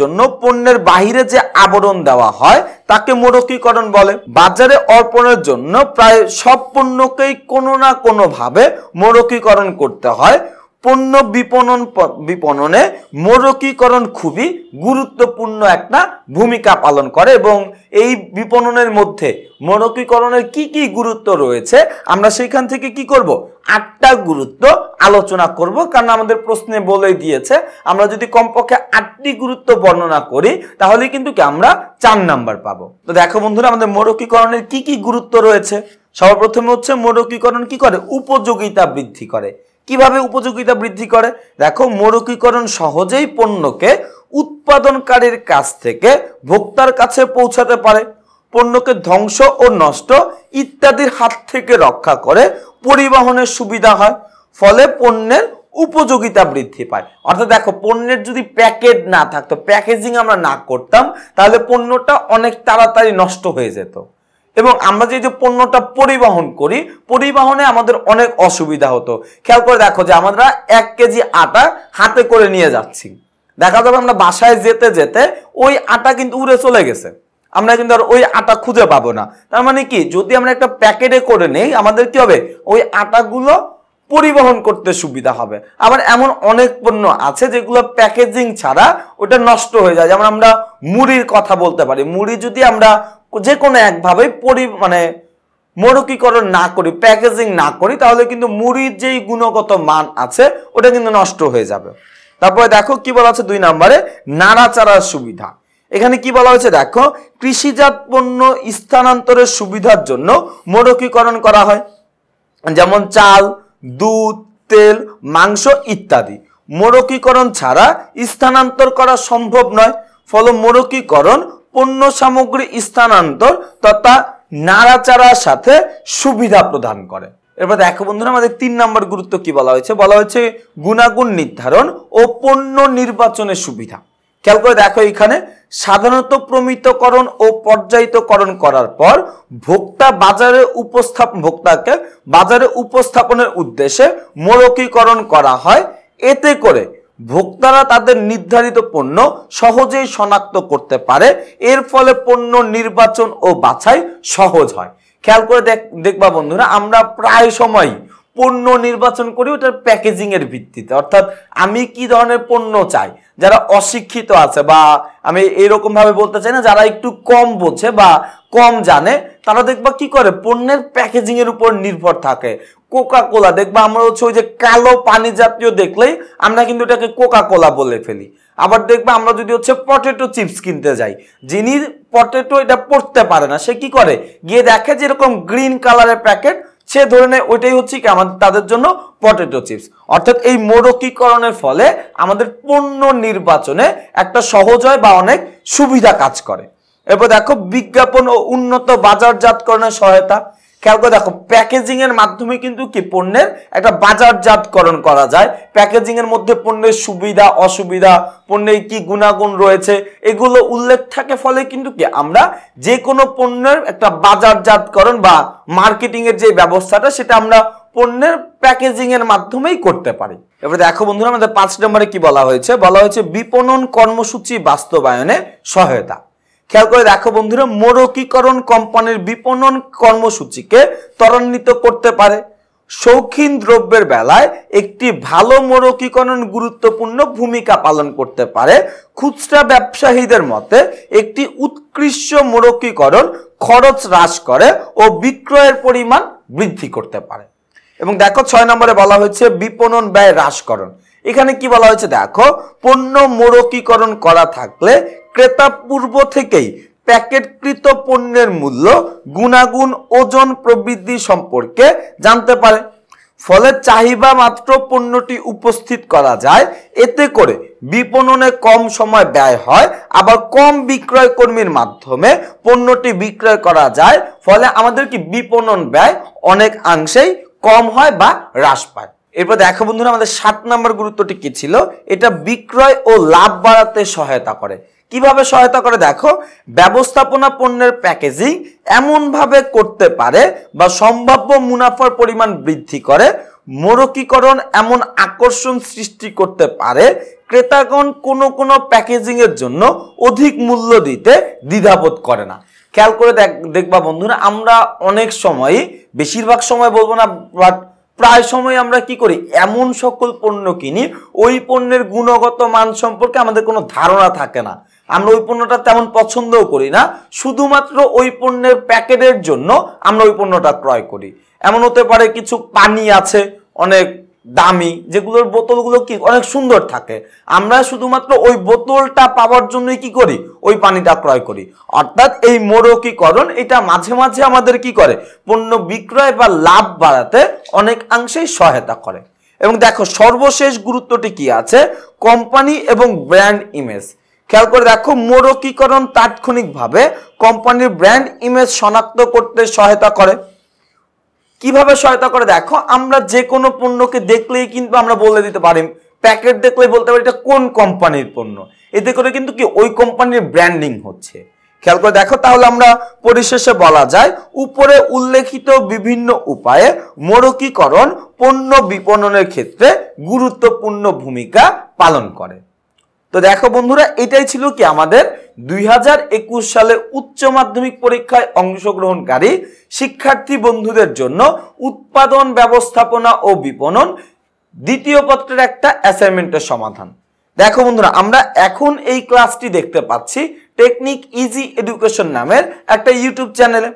জন্য পণ্যের বাহিরে যে আবরণ দেওয়া হয় তাকে মোড়কীকরণ বলে। বাজারে অর্পণের জন্য প্রায় সব পণ্যকেই কোনো না কোনো ভাবে মোড়কীকরণ করতে হয়। পণ্য বিপণনে মোড়কীকরণ খুবই গুরুত্বপূর্ণ একটা ভূমিকা পালন করে এবং এই বিপণনের মধ্যে মোড়কীকরণের কি কি গুরুত্ব রয়েছে আমরা সেখান থেকে কি করব, 8টা গুরুত্ব আলোচনা করব। কারণ আমাদের প্রশ্নে বলে দিয়েছে আমরা যদি কমপক্ষে 8টি গুরুত্ব বর্ণনা করি তাহলে কিন্তু কি আমরা 4 নাম্বার পাবো। তো দেখো বন্ধুরা, আমাদের মোড়কীকরণের কি কি গুরুত্ব রয়েছে। সর্বপ্রথমে হচ্ছে মোড়কীকরণ কি করে, উপযোগিতা বৃদ্ধি করে। কিভাবে উপযোগিতা বৃদ্ধি করে? দেখো, মোড়কীকরণ সহজেই পণ্যকে উৎপাদনকারীর কাছ থেকে ভোক্তার কাছে পৌঁছাতে পারে, পণ্যকে ধ্বংস ও নষ্ট ইত্যাদির হাত থেকে রক্ষা করে, পরিবহনের সুবিধা হয়, ফলে পণ্যের উপযোগিতা বৃদ্ধি পায়। অর্থাৎ দেখো, পণ্যের যদি প্যাকেট না থাকতো, প্যাকেজিং আমরা না করতাম, তাহলে পণ্যটা অনেক তাড়াতাড়ি নষ্ট হয়ে যেত এবং আমরা যে পণ্যটা পরিবহন করি, পরিবহনে আমাদের অনেক অসুবিধা হতো। খেয়াল করে দেখো যে আমরা 1 কেজি আটা হাতে করে নিয়ে যাচ্ছি, দেখা যাবে আমরা বাসায় যেতে যেতে ওই আটা কিন্তু উড়ে চলে গেছে, আমরা কিন্তু আর ওই আটা খুঁজে পাবো না। তার মানে কি, যদি আমরা একটা প্যাকেটে করে নেই আমাদের কি হবে, ওই আটাগুলো পরিবহন করতে সুবিধা হবে। আবার এমন অনেক পণ্য আছে যেগুলো প্যাকেজিং ছাড়া ওটা নষ্ট হয়ে যায়। যেমন আমরা মুড়ির কথা বলতে পারি, মুড়ি যদি আমরা যে কোনো একভাবে মোড়কীকরণ না করি, প্যাকেজিং না করি, তাহলে কিন্তু মুড়ির যেই গুণগত মান আছে ওটা কিন্তু নষ্ট হয়ে যাবে। তারপরে দেখো কি বলা আছে 2 নম্বরে নাড়াচাড়ার সুবিধা। এখানে কি বলা হয়েছে দেখো, কৃষিজাত পণ্য স্থানান্তরের সুবিধার জন্য মোড়কীকরণ করা হয়, যেমন চাল, দুধ, তেল, মাংস ইত্যাদি। মোড়কীকরণ ছাড়া স্থানান্তর করা সম্ভব নয়, ফলে মোড়কীকরণ পণ্য সামগ্রী স্থানান্তর তথা নাড়াচাড়ার সাথে সুবিধা প্রদান করে। এরপর দেখো বন্ধুরা আমাদের 3 নম্বর গুরুত্ব কি বলা হয়েছে গুণাগুণ নির্ধারণ ও পণ্য নির্বাচনের সুবিধা। খেয়াল করে দেখো, এখানে সাধারণত প্রমিতকরণ ও পর্যায়িতকরণ করার পর ভোক্তাকে বাজারে উপস্থাপনের উদ্দেশ্যে মোড়কীকরণ করা হয়। এতে করে ভোক্তারা তাদের নির্ধারিত পণ্য সহজেই শনাক্ত করতে পারে, এর ফলে পণ্য নির্বাচন ও বাছাই সহজ হয়। খেয়াল করে দেখবা বন্ধুরা, আমরা প্রায় সময় পণ্য নির্বাচন করি ওটার প্যাকেজিং এর ভিত্তিতে, অর্থাৎ আমি কি ধরনের পণ্য চাই। যারা অশিক্ষিত আছে বা আমি এরকম ভাবে বলতে চাই না, যারা একটু কম বোঝে বা কম জানে, তারা দেখবা কি করে পণ্যের প্যাকেজিং এর উপর নির্ভর থাকে। কোকা কোলা দেখবা আমরা ওই যে কালো পানি জাতীয় দেখলেই আমরা কিন্তু এটাকে কোকা কোলা বলে ফেলি। আবার দেখবা আমরা যদি পটেটো চিপস কিনতে যাই, যিনি পটেটো এটা পড়তে পারে না, সে কি করে গিয়ে দেখে যে এরকম গ্রিন কালারের প্যাকেট, সে ধরে নেয় ওইটাই কি আমাদের তাদের জন্য পটেটো চিপস। অর্থাৎ এই মোড়কীকরণের ফলে আমাদের পণ্য নির্বাচনে একটা সহজ হয় বা অনেক সুবিধা কাজ করে। এরপর দেখো বিজ্ঞাপন ও উন্নত বাজারজাতকরণের সহায়তা। খেয়াল করে দেখো, প্যাকেজিং এর মাধ্যমে কিন্তু কি পণ্যের একটা বাজারজাতকরণ করা যায়। প্যাকেজিং এর মধ্যে পণ্যের সুবিধা অসুবিধা, পণ্যের কি গুণাগুণ রয়েছে এগুলো উল্লেখ থাকে, ফলে কিন্তু কি আমরা যে কোনো পণ্যের একটা বাজারজাতকরণ বা মার্কেটিং এর যে ব্যবস্থাটা সেটা আমরা পণ্যের প্যাকেজিং এর মাধ্যমেই করতে পারি। এবার দেখো বন্ধুরা আমাদের 5 নম্বরে কি বলা হয়েছে বিপণন কর্মসূচি বাস্তবায়নে সহায়তা। খেয়াল করে দেখো বন্ধুরা, মোড়কীকরণ কোম্পানির বিপণন কর্মসূচিকে ত্বরান্বিত করতে পারে। শৌখিন দ্রব্যের বেলায় একটি ভালো মোড়কীকরণ গুরুত্বপূর্ণ ভূমিকা পালন করতে পারে। খুচরা ব্যবসায়ীদের মতে একটি উৎকৃষ্ট মোড়কীকরণ খরচ হ্রাস করে ও বিক্রয়ের পরিমাণ বৃদ্ধি করতে পারে। এবং দেখো 6 নম্বরে বলা হয়েছে বিপণন ব্যয় হ্রাসকরণ। এখানে কি বলা হয়েছে দেখো, পণ্য মোড়কীকরণ করা থাকলে ক্রেতা পূর্ব থেকেই প্যাকেটকৃত পণ্যের মূল্য, গুণাগুণ, ওজন প্রবৃদ্ধি সম্পর্কে জানতে পারে। ফলে চাহিদা মাত্র পণ্যটি উপস্থিত করা যায়। এতে করে বিপণনে কম সময় ব্যয় হয়, আবার কম বিক্রয় কর্মীর মাধ্যমে পণ্যটি বিক্রয় করা যায়। ফলে আমাদের কি বিপণন ব্যয় অনেকাংশেই কম হয় বা হ্রাস পায়। এরপর দেখো বন্ধুরা আমাদের 7 নম্বর গুরুত্বটি কি ছিল, এটা বিক্রয় ও লাভ বাড়াতে সহায়তা করে। কিভাবে সহায়তা করে দেখো, ব্যবস্থাপনা পণ্যের প্যাকেজিং এমন ভাবে করতে পারে বা সম্ভাব্য মুনাফার পরিমাণ বৃদ্ধি করে। মোড়কীকরণ এমন আকর্ষণ সৃষ্টি করতে পারে, ক্রেতাগণ কোনো প্যাকেজিং এর জন্য অধিক মূল্য দিতে দ্বিধাবোধ করে না। খেয়াল করে দেখবা বন্ধুরা, আমরা অনেক সময়, বেশিরভাগ সময় বলবো না, বাট প্রায় সময় আমরা কি করি, এমন সকল পণ্য কিনি ওই পণ্যের গুণগত মান সম্পর্কে আমাদের কোনো ধারণা থাকে না। আমরা ওই পণ্যটা তেমন পছন্দও করি না, শুধুমাত্র ওই পণ্যের প্যাকেটের জন্য আমরা ওই পণ্যটা ক্রয় করি। এমন হতে পারে কিছু পানি আছে অনেক দামি, যেগুলোর বোতলগুলো কি অনেক সুন্দর থাকে, আমরা শুধুমাত্র ওই বোতলটা পাওয়ার জন্যই কি করি, ওই পানিটা ক্রয় করি। অর্থাৎ এই মোড়কীকরণ এটা মাঝে মাঝে আমাদের কি করে, পণ্য বিক্রয় বা লাভ বাড়াতে অনেকাংশেই সহায়তা করে। এবং দেখো সর্বশেষ গুরুত্বটি কি আছে, কোম্পানি এবং ব্র্যান্ড ইমেজ। খেয়াল করে দেখো, মোড়কীকরণ তাৎক্ষণিকভাবে কোম্পানির ব্র্যান্ড ইমেজ শনাক্ত করতে সহায়তা করে। কিভাবে সহায়তা করে দেখো, আমরা যে কোনো পণ্যকে দেখলেই কিন্তু আমরা বলে দিতে পারি, প্যাকেট দেখলেই বলতে পারি এটা কোন কোম্পানির পণ্য। এতে করে কিন্তু কি ওই কোম্পানির ব্র্যান্ডিং হচ্ছে। খেয়াল করে দেখো, তাহলে আমরা পরিশেষে বলা যায় উপরে উল্লেখিত বিভিন্ন উপায়ে মোড়কীকরণ পণ্য বিপণনের ক্ষেত্রে গুরুত্বপূর্ণ ভূমিকা পালন করে। তো দেখো বন্ধুরা, এটাই ছিল কি আমাদের 2021 সালে উচ্চ মাধ্যমিক পরীক্ষায় অংশগ্রহণকারী শিক্ষার্থী বন্ধুদের জন্য উৎপাদন ব্যবস্থাপনা ও বিপণন দ্বিতীয় পত্রের একটা অ্যাসাইনমেন্টের সমাধান। দেখো বন্ধুরা, আমরা এখন এই ক্লাসটি দেখতে পাচ্ছি টেকনিক ইজি এডুকেশন নামের একটা ইউটিউব চ্যানেলে,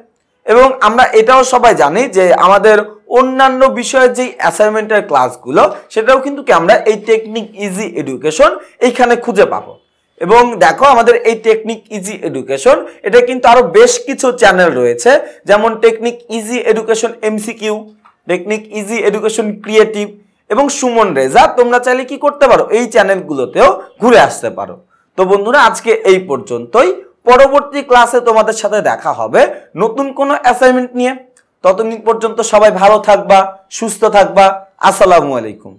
এবং আমরা এটাও সবাই জানি যে আমাদের অন্যান্য বিষয়ের যে অ্যাসাইনমেন্টের ক্লাসগুলো সেটাও কিন্তু কি আমরা এই টেকনিক ইজি এডুকেশন এইখানে খুঁজে পাবো। এবং দেখো আমাদের এই টেকনিক ইজি এডুকেশন এটা কিন্তু আরো বেশ কিছু চ্যানেল রয়েছে, যেমন technique easy education MCQ, technique easy education creative এবং সুমন রেজা। তোমরা চাইলে কি করতে পারো, এই চ্যানেলগুলোতেও ঘুরে আসতে পারো। তো বন্ধুরা আজকে এই পর্যন্তই, পরবর্তী ক্লাসে তোমাদের সাথে দেখা হবে নতুন কোনো অ্যাসাইনমেন্ট নিয়ে। ততদিন পর্যন্ত সবাই ভালো থাকবা, সুস্থ থাকবা। আসসালামু আলাইকুম।